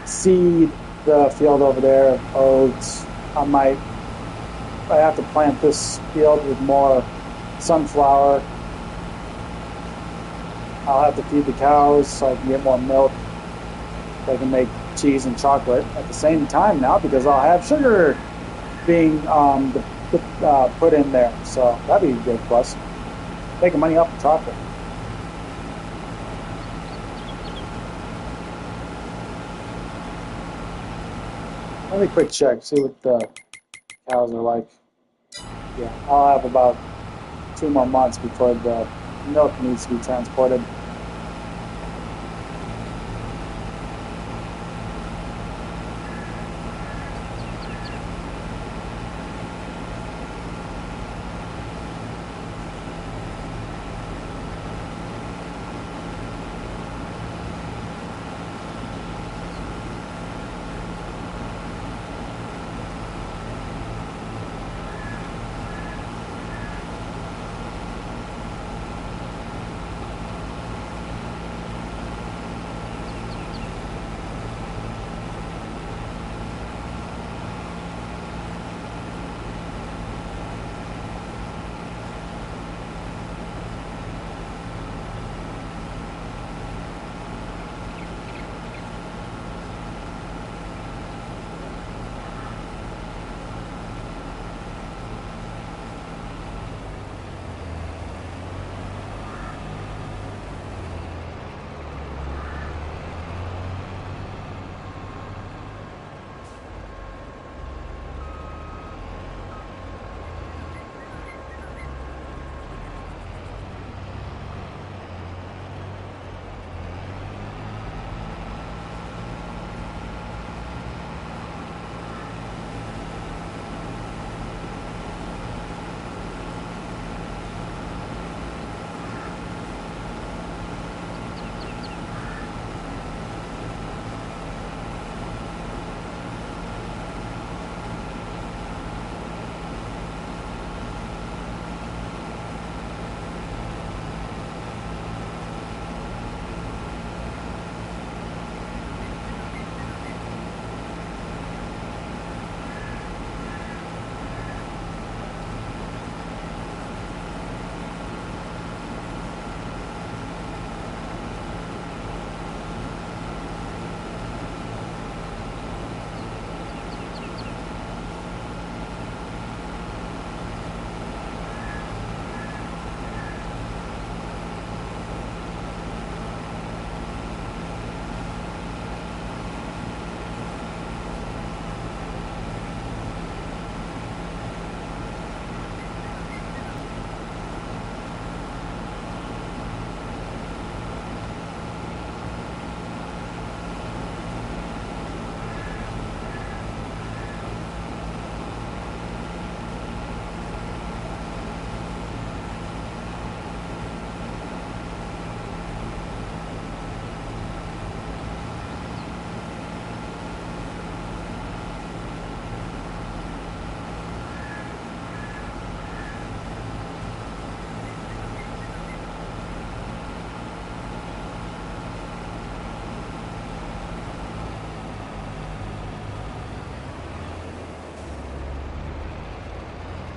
seed the field over there of oats. I have to plant this field with more sunflower. I'll have to feed the cows so I can get more milk. So I can make cheese and chocolate at the same time now, because I'll have sugar being put in there. So that'd be a good plus. Making money off the chocolate. Let me quick check, see what the cows are like. Yeah, I'll have about 2 more months before the milk needs to be transported.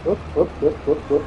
Whoop, whoop, whoop, whoop, whoop.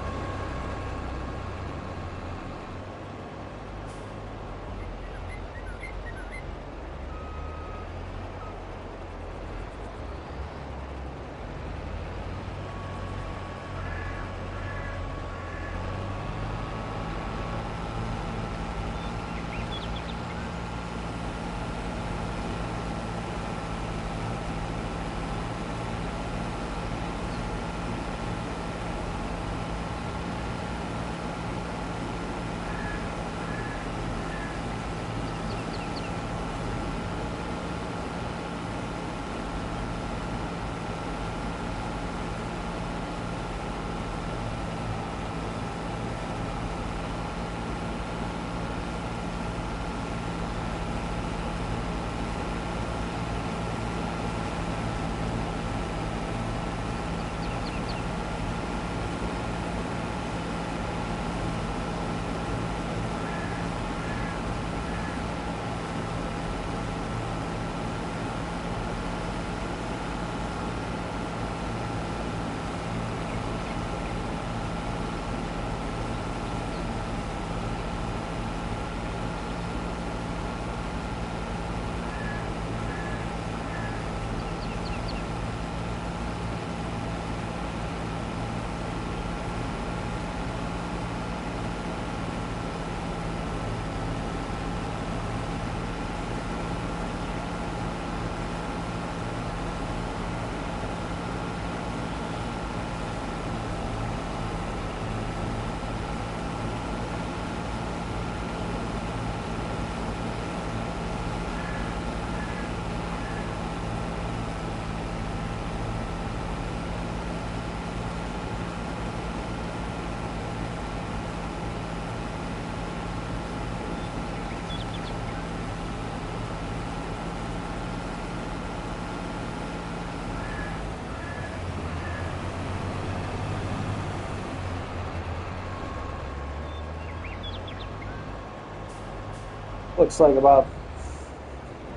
Looks like about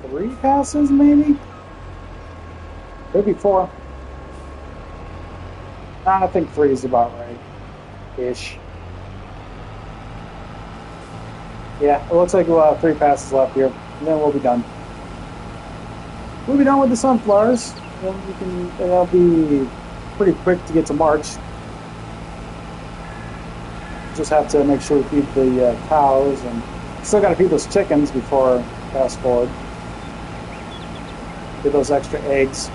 3 passes, maybe? Maybe 4. I think 3 is about right. Ish. Yeah, it looks like 3 passes left here. And then we'll be done. We'll be done with the sunflowers. Then we can. It'll be pretty quick to get to March. Just have to make sure we feed the cows, and still got to feed those chickens before fast forward. Get those extra eggs.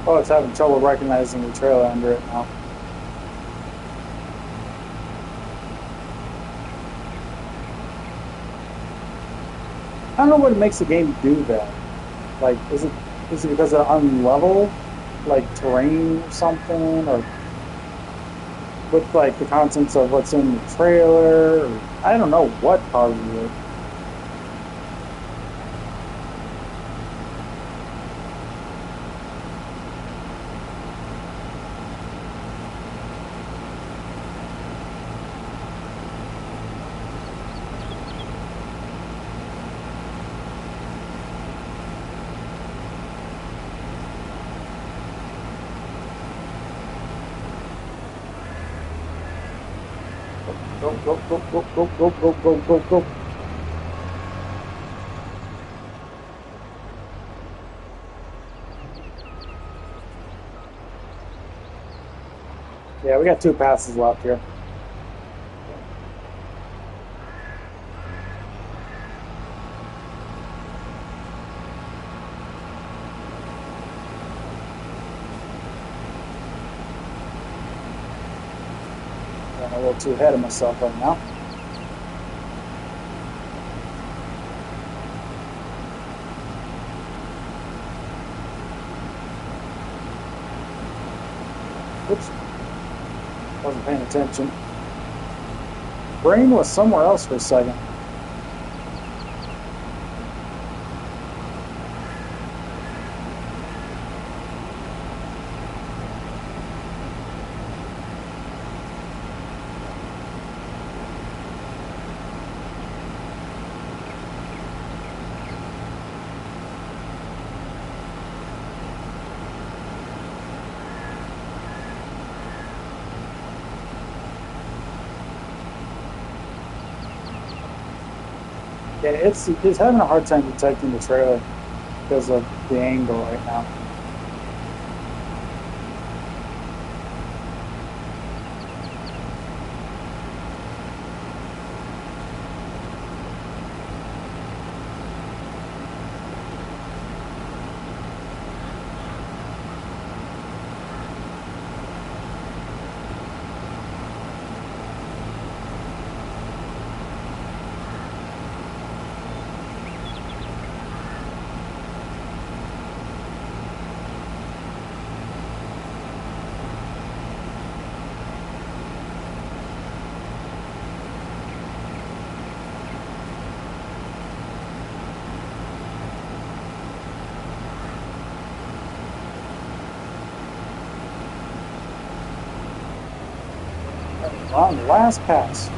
Oh, it's having trouble recognizing the trailer under it now. I don't know what makes the game do that. Like, is it because of unlevel, like terrain or something, or with like the contents of what's in the trailer? Or, I don't know what causes it. Go, go, go, go, go, go, go, go, go, go. Yeah, we got 2 passes left here. I'm a little too ahead of myself right now. Oops, wasn't paying attention. Brain was somewhere else for a second. Yeah, it's having a hard time detecting the trailer because of the angle right now. On the last pass.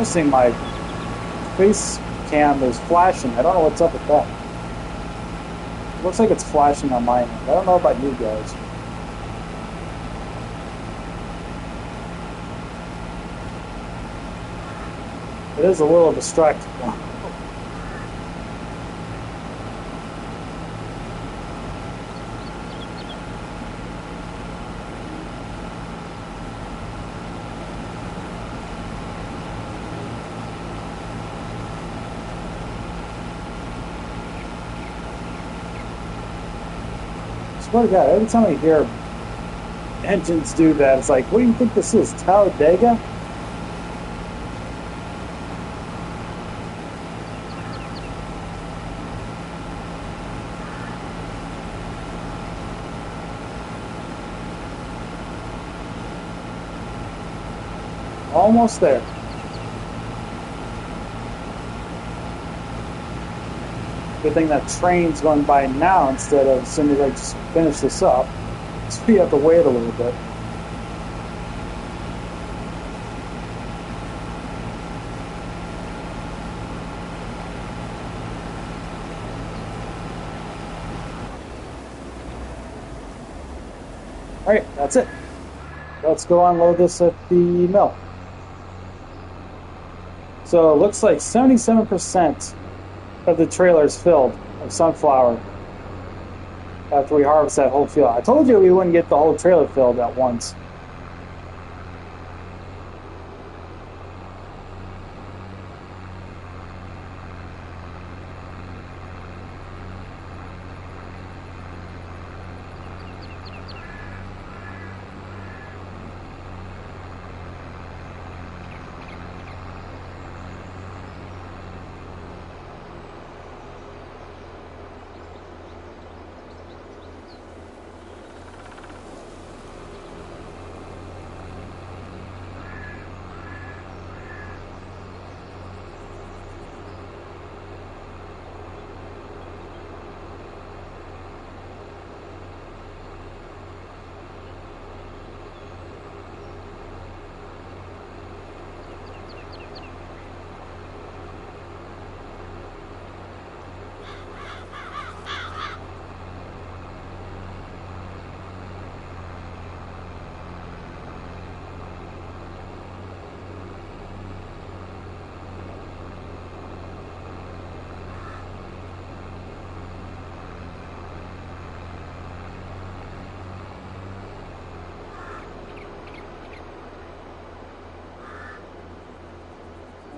noticing my face cam is flashing. I don't know what's up with that. It looks like it's flashing on my end. I don't know about you guys. It is a little distracting. I swear to God, every time I hear engines do that, it's like, what do you think this is, Talladega? Almost there. Good thing that train's going by now instead of as soon as I just finish this up. So we have to wait a little bit. Alright, that's it. Let's go unload this at the mill. So it looks like 77% of the trailer is filled of sunflower after we harvest that whole field. I told you we wouldn't get the whole trailer filled at once.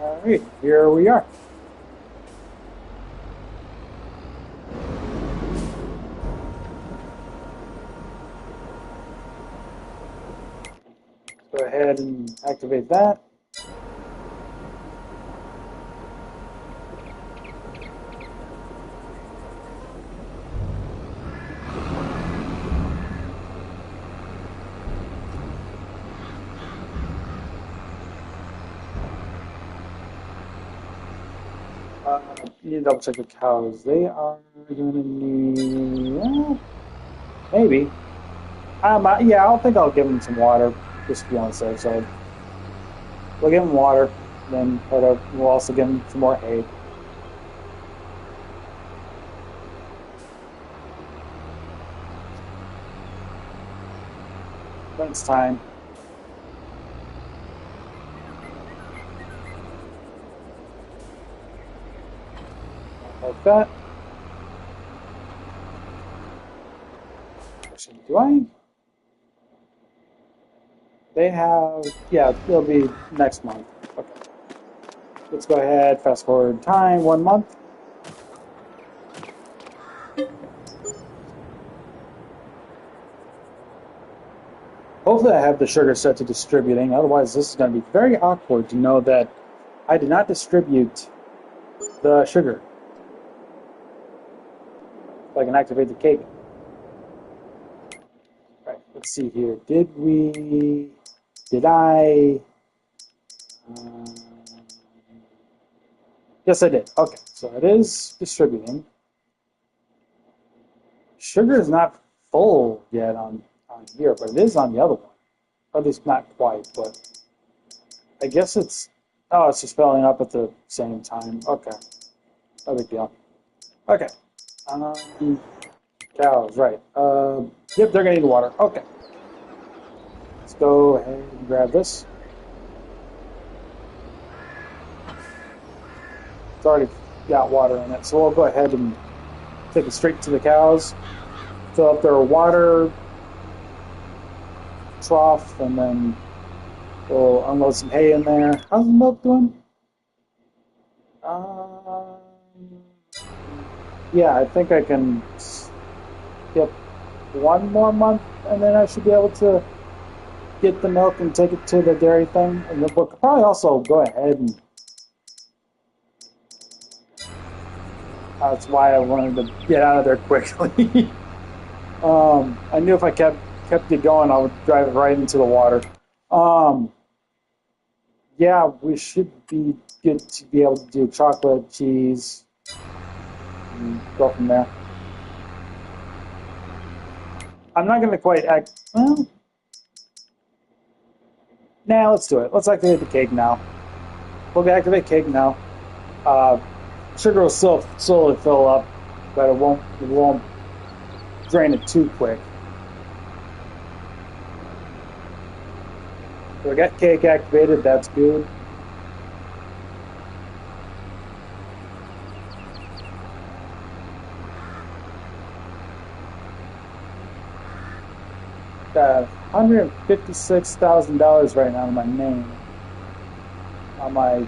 Alright, here we are. Go ahead and activate that. You need to double check the cows. They are going to need, maybe. Yeah, I don't think I'll give them some water, just to be on the safe side. We'll give them water, then we'll also give them some more hay. When it's time. Like that. Actually, do I? They have, yeah, it'll be next month. Okay. Let's go ahead, fast forward time, 1 month. Hopefully I have the sugar set to distributing, otherwise this is going to be very awkward to know that I did not distribute the sugar. If I can activate the cake. Right, let's see here. Did I? Yes, I did. Okay, so it is distributing. Sugar is not full yet on here, but it is on the other one. Or at least not quite, but I guess it's Oh, it's just filling up at the same time. Okay, no big deal. Okay. Um, cows, right. Yep, they're gonna need water. Okay, let's go ahead and grab this. It's already got water in it, so we'll go ahead and take it straight to the cows. Fill up their water trough, and then we'll unload some hay in there. How's the milk doing? Um, yeah, I think I can skip one more month, and then I should be able to get the milk and take it to the dairy thing. And we'll probably also go ahead and that's why I wanted to get out of there quickly. I knew if I kept it going, I would drive it right into the water. Um, yeah, we should be good to be able to do chocolate, cheese, and go from there. I'm not going to quite act. Well, nah, let's do it. Let's activate the cake now. We'll activate cake now. Uh, sugar will still slowly fill up, but it won't drain it too quick. So we got cake activated. That's good. Got $156,000 right now in my name on my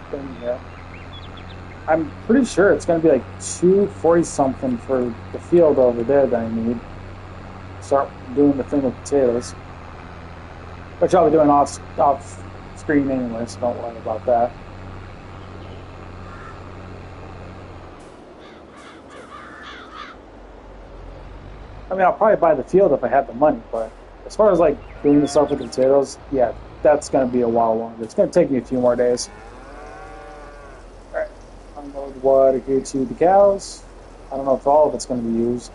thing here. I'm pretty sure it's going to be like 240 something for the field over there that I need. Start doing the thing with potatoes, which I'll be doing off screen anyway, so don't worry about that. I mean, I'll probably buy the field if I had the money, but as far as like doing the stuff with the potatoes, yeah, that's going to be a while longer. It's going to take me a few more days. All right, unload water here to the cows. I don't know if all of it's going to be used.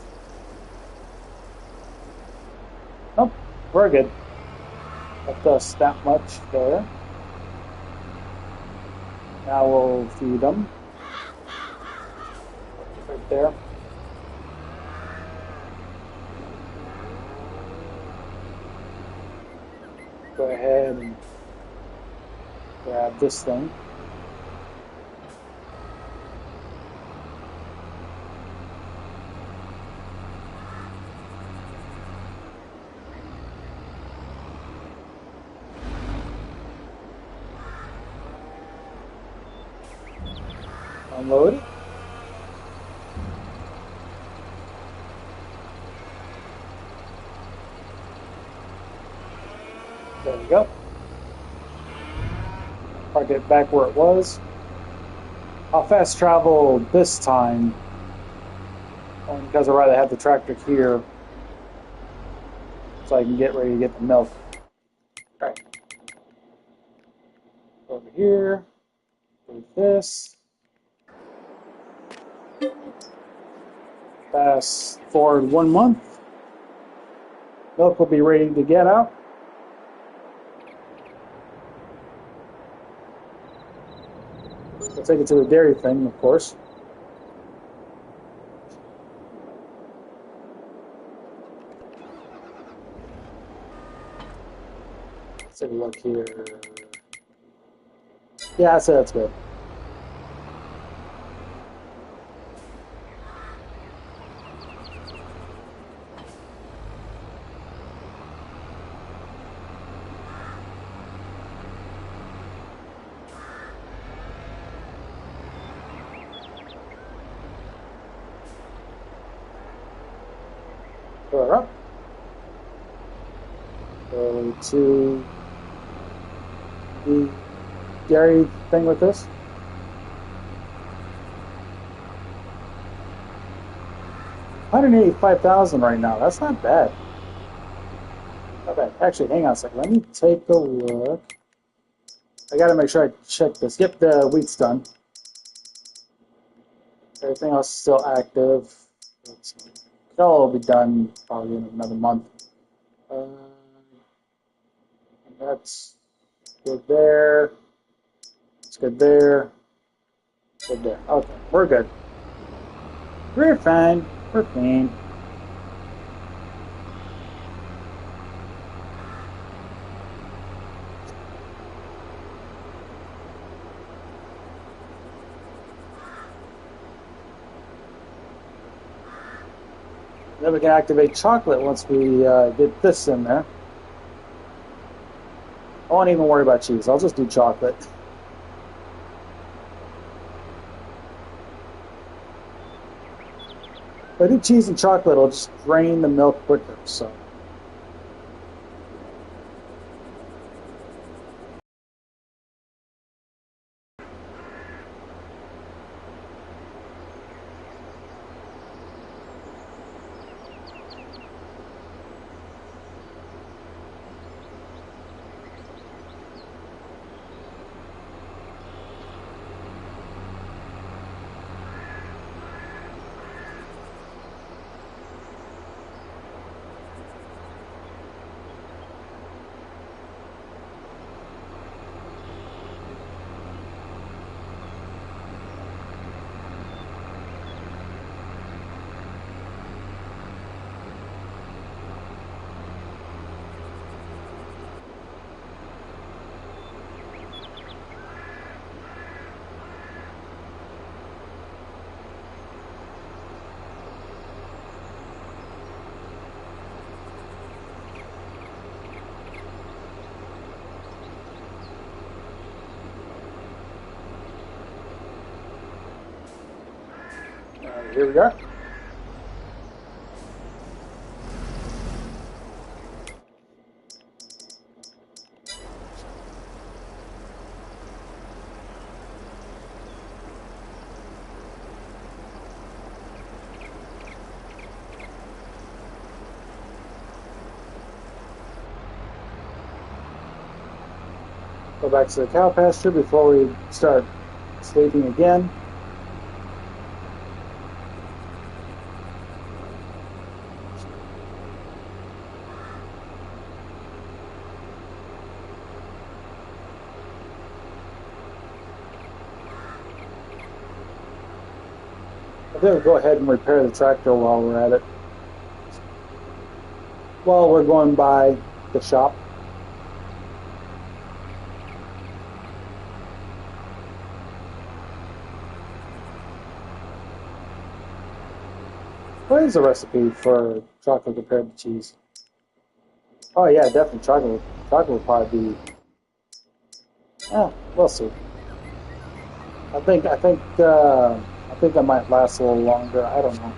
Nope, we're good. Left us that much there. Now we'll feed them right there. Go ahead and grab this thing. Unload it. There we go. Park it back where it was. I'll fast travel this time only because I'd rather have the tractor here so I can get ready to get the milk. All right. Over here. Do this. Fast forward 1 month. Milk will be ready to get out. We'll take it to the dairy thing, of course. Let's take a look here. Yeah, I said that's good. Fill her up. Go to the dairy thing with this. $185,000 right now. That's not bad. Not bad. Actually, hang on a second. Let me take a look. I gotta make sure I check this. Yep, the wheat's done. Everything else is still active. It'll all be done probably in another month. Uh, that's good there. Good there. Good there. Okay, we're good. We're fine. We're fine. Then we can activate chocolate once we get this in there. I won't even worry about cheese. I'll just do chocolate. If I do cheese and chocolate, it'll just drain the milk quicker. So. Here we are. Go back to the cow pasture before we start sleeping again. I think we'll go ahead and repair the tractor while we're at it. While we're going by the shop. What is the recipe for chocolate compared to cheese? Oh yeah, definitely chocolate. Chocolate would probably be. Yeah, we'll see. I think that might last a little longer. I don't know.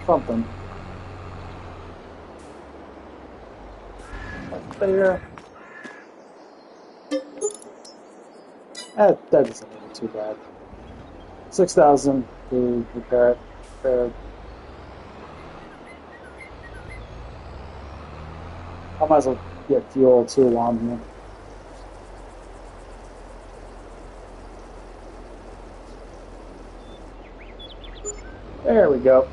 Something. Right there. That doesn't look too bad. 6,000 to repair it. I might as well get fuel too on here. There we go.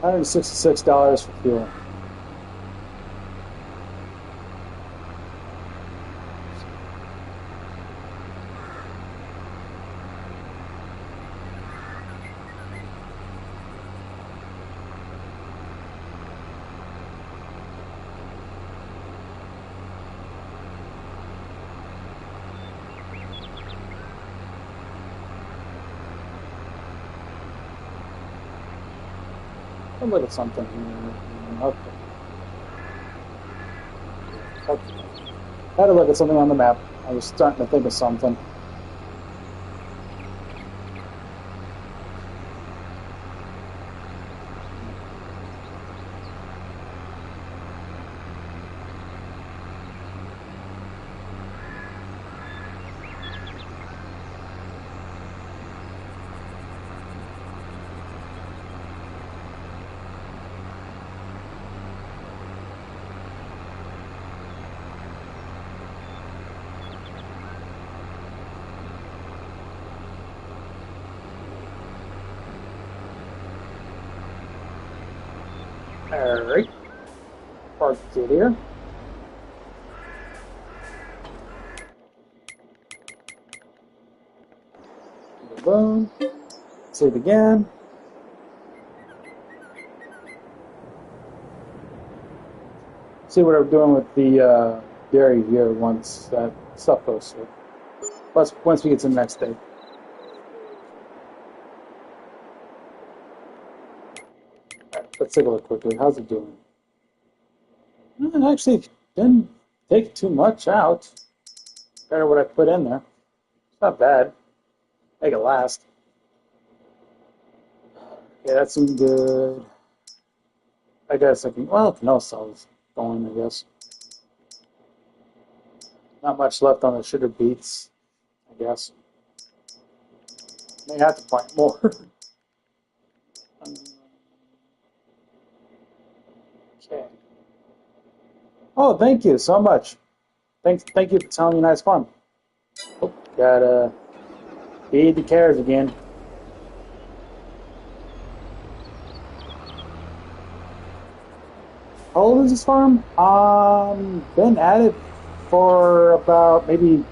$166 for fuel. I'll look at something here. Okay. I had to look at something on the map. I was starting to think of something. Alright. Parked it here. Boom. Save again. See what I'm doing with the dairy here once that stuff goes through. Plus, once we get to the next day. Right, let's take a look quickly. How's it doing? It actually didn't take too much out. Compared to what I put in there. It's not bad. Make it last. Yeah, that seemed good. I guess I can, well, no cells going, I guess. Not much left on the sugar beets, I guess. May have to plant more. Okay. Oh, thank you so much. Thank you for telling me nice farm. Oh, gotta feed the carrots again. How old is this farm? Been at it for about maybe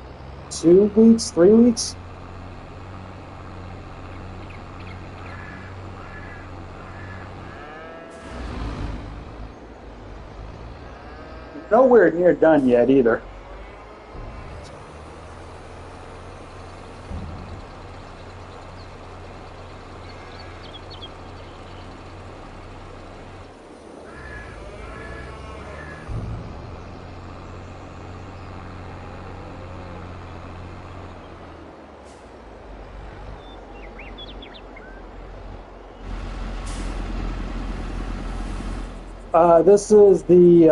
2 weeks, 3 weeks. Nowhere near done yet either. This is the,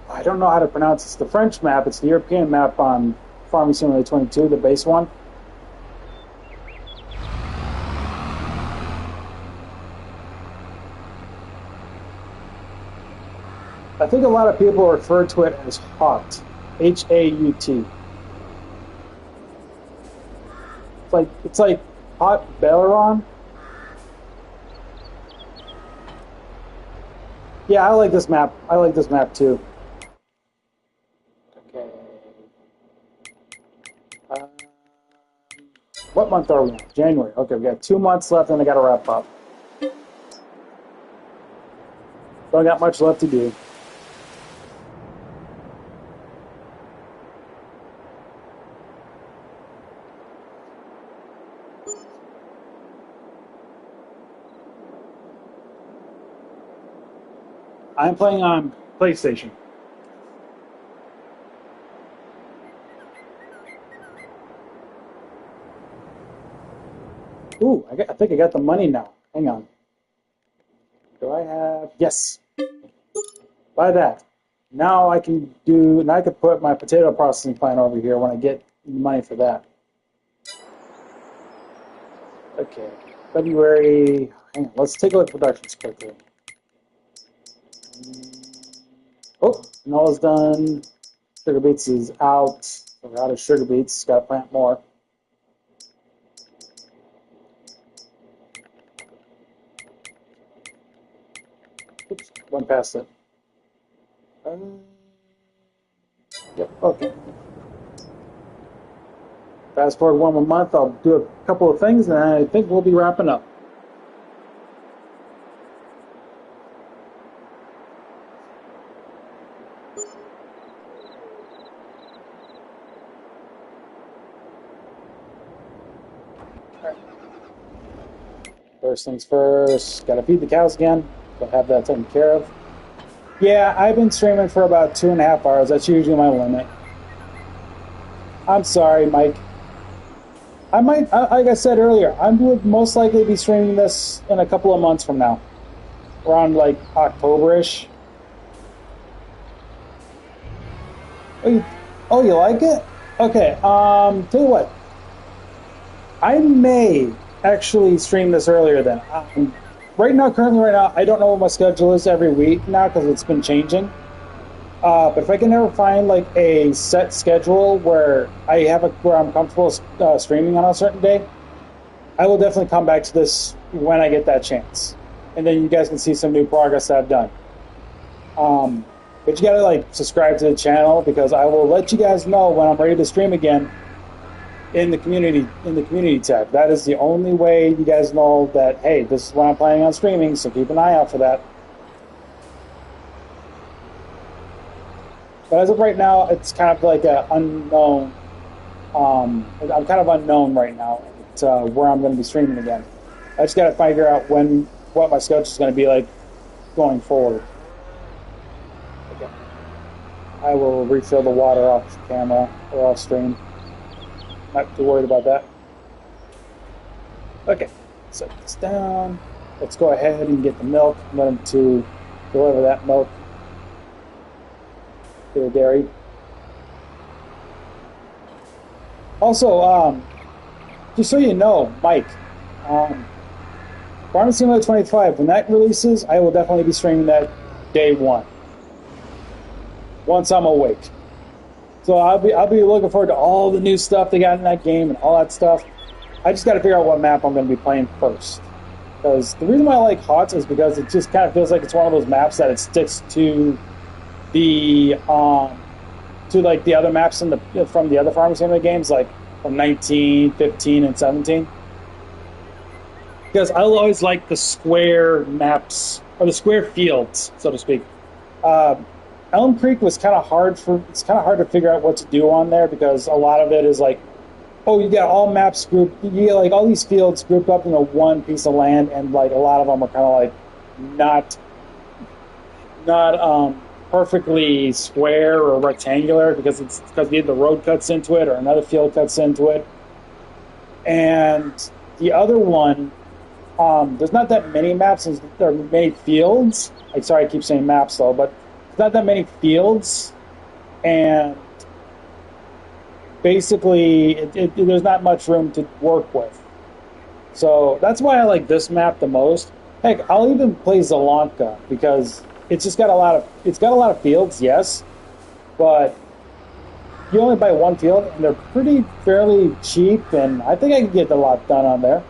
I don't know how to pronounce this, the French map. It's the European map on Farming Simulator 22, the base one. I think a lot of people refer to it as HAUT, H-A-U-T. It's like Hot Beleron. Yeah, I like this map. I like this map too. Okay. What month are we in? January. Okay, we got 2 months left and I gotta wrap up. Don't got much left to do. I'm playing on PlayStation. Ooh, I think I got the money now. Hang on. Do I have? Yes. Buy that. Now I can do. Now I can put my potato processing plant over here when I get money for that. Okay. February. Hang on. Let's take a look at productions quickly. Oh, Nola's done. Sugar beets is out. We're out of sugar beets. Got to plant more. Oops, went past it. Yep, okay. Fast forward 1 more month, I'll do a couple of things, and I think we'll be wrapping up. First things first, gotta feed the cows again, but have that taken care of. Yeah, I've been streaming for about 2.5 hours. That's usually my limit. I'm sorry, Mike. I might, like I said earlier, I would most likely be streaming this in a couple of months from now. Around like October-ish. Oh, you like it? Okay, tell you what. I may actually stream this earlier then. Currently right now, I don't know what my schedule is every week now because it's been changing. But if I can ever find like a set schedule where where I'm comfortable streaming on a certain day, I will definitely come back to this when I get that chance, and then you guys can see some new progress that I've done. But you gotta like subscribe to the channel because I will let you guys know when I'm ready to stream again. in the community tab. That is the only way you guys know that, hey, this is what I'm planning on streaming, so keep an eye out for that. But as of right now, it's kind of like an unknown. I'm kind of unknown right now where I'm going to be streaming again. I just got to figure out what my schedule is going to be like going forward. Okay. I will refill the water off camera or off stream. Not too worried about that. Okay, set this down. Let's go ahead and get the milk. I'm going to deliver that milk to the dairy. Also, just so you know, Mike, Farming Simulator 25, when that releases, I will definitely be streaming that day one. Once I'm awake. So I'll be looking forward to all the new stuff they got in that game and all that stuff. I just got to figure out what map I'm going to be playing first. Because the reason why I like HOTS is because it just kind of feels like it's one of those maps that it sticks to the like the other maps from the other Farming Simulator games, like from 19, 15, and 17. Because I always like the square maps or the square fields, so to speak. Elm Creek was kind of hard to figure out what to do on there because a lot of it is like, oh, you got all maps grouped, you get like all these fields grouped up into one piece of land, and like a lot of them are kind of like not perfectly square or rectangular because either the road cuts into it or another field cuts into it. And the other one, there's not that many maps, there are many fields. Sorry, I keep saying maps though, but not that many fields, and basically there's not much room to work with. So that's why I like this map the most. Heck, I'll even play Zelanka because it's just got a lot of fields, yes, but you only buy one field and they're fairly cheap, and I think I can get a lot done on there.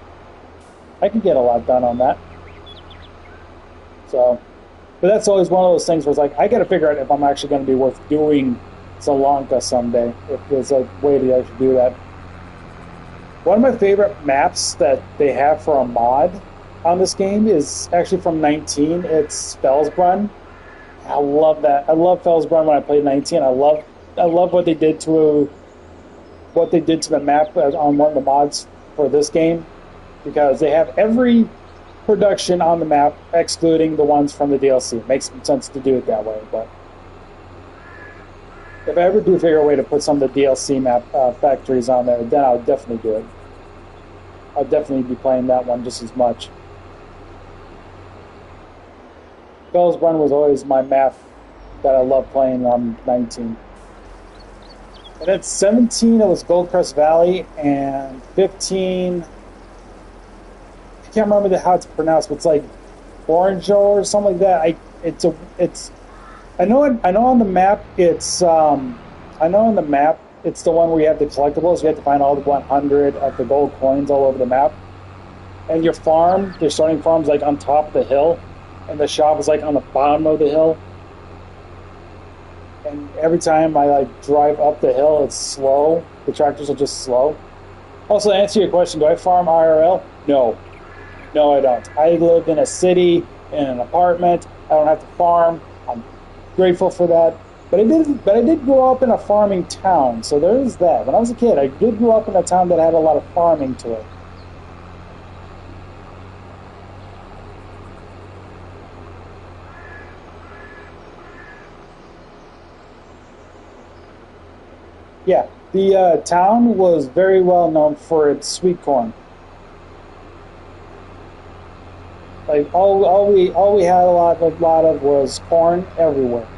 I can get a lot done on that. So. But that's always one of those things where it's like, I got to figure out if I'm actually going to be worth doing Zelanka someday, if there's a way to actually do that. One of my favorite maps that they have for a mod on this game is actually from 19. It's Felsbrunn. I love that. I love Felsbrunn when I played 19. I love what they did to the map on one of the mods for this game, because they have every production on the map, excluding the ones from the DLC. It makes sense to do it that way, but if I ever do figure a way to put some of the DLC map factories on there, then I'll definitely do it. I'll definitely be playing that one just as much. Felsbrunn was always my map that I love playing on 19. And at 17, it was Goldcrest Valley, and 15... I can't remember how it's pronounced, but it's like Orange or something like that. I know on the map it's the one where you have the collectibles. You have to find all the 100 of the gold coins all over the map, and your starting farm's like on top of the hill, and the shop is like on the bottom of the hill. And every time I like drive up the hill, it's slow. The tractors are just slow. Also, to answer your question, do I farm IRL? No. No, I don't. I live in a city, in an apartment. I don't have to farm. I'm grateful for that. But I did grow up in a farming town, so there is that. When I was a kid, I did grow up in a town that had a lot of farming to it. Yeah, the town was very well known for its sweet corn. Like all we had a lot of was corn everywhere,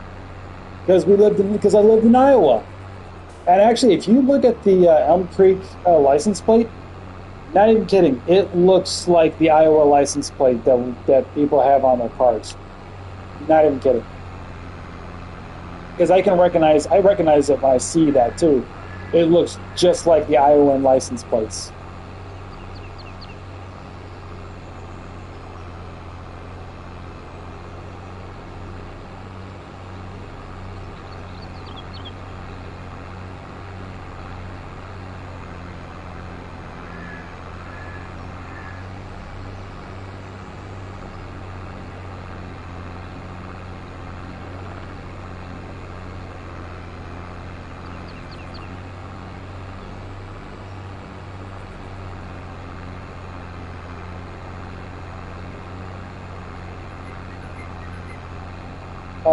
because I lived in Iowa. And actually, if you look at the Elm Creek license plate, not even kidding, it looks like the Iowa license plate that people have on their cars. Not even kidding. Because I recognize it when I see that too. It looks just like the Iowan license plates.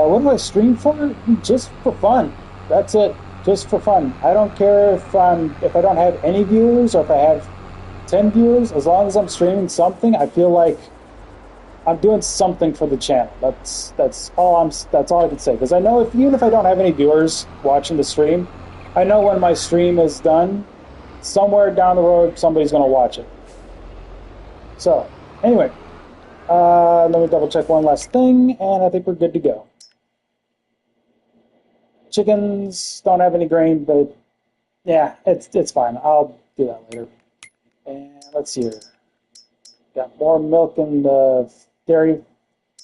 What do I stream for? Just for fun. That's it. Just for fun. I don't care if I don't have any viewers or if I have 10 viewers. As long as I'm streaming something, I feel like I'm doing something for the channel. That's all I can say. Because I know even if I don't have any viewers watching the stream, I know when my stream is done, somewhere down the road somebody's going to watch it. So anyway, let me double check one last thing, and I think we're good to go. Chickens don't have any grain, but yeah, it's fine. I'll do that later. And let's see here. Got more milk in the dairy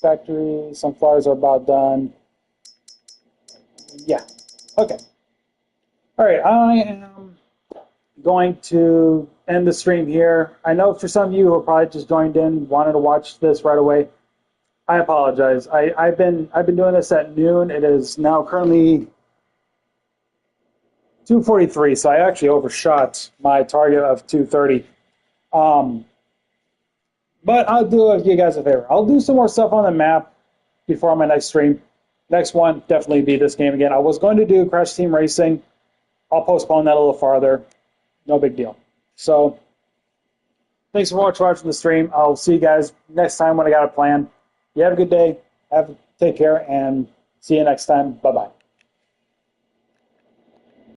factory. Sunflowers are about done. Yeah. Okay. All right. I am going to end the stream here. I know for some of you who are probably just joined in, wanted to watch this right away. I apologize. I've been doing this at noon. It is now currently 2:43, so I actually overshot my target of 2:30. But I'll do you guys a favor. I'll do some more stuff on the map before my next stream. Next one, definitely be this game again. I was going to do Crash Team Racing. I'll postpone that a little farther. No big deal. So, thanks so much for watching the stream. I'll see you guys next time when I got a plan. You have a good day. Take care, and see you next time. Bye-bye.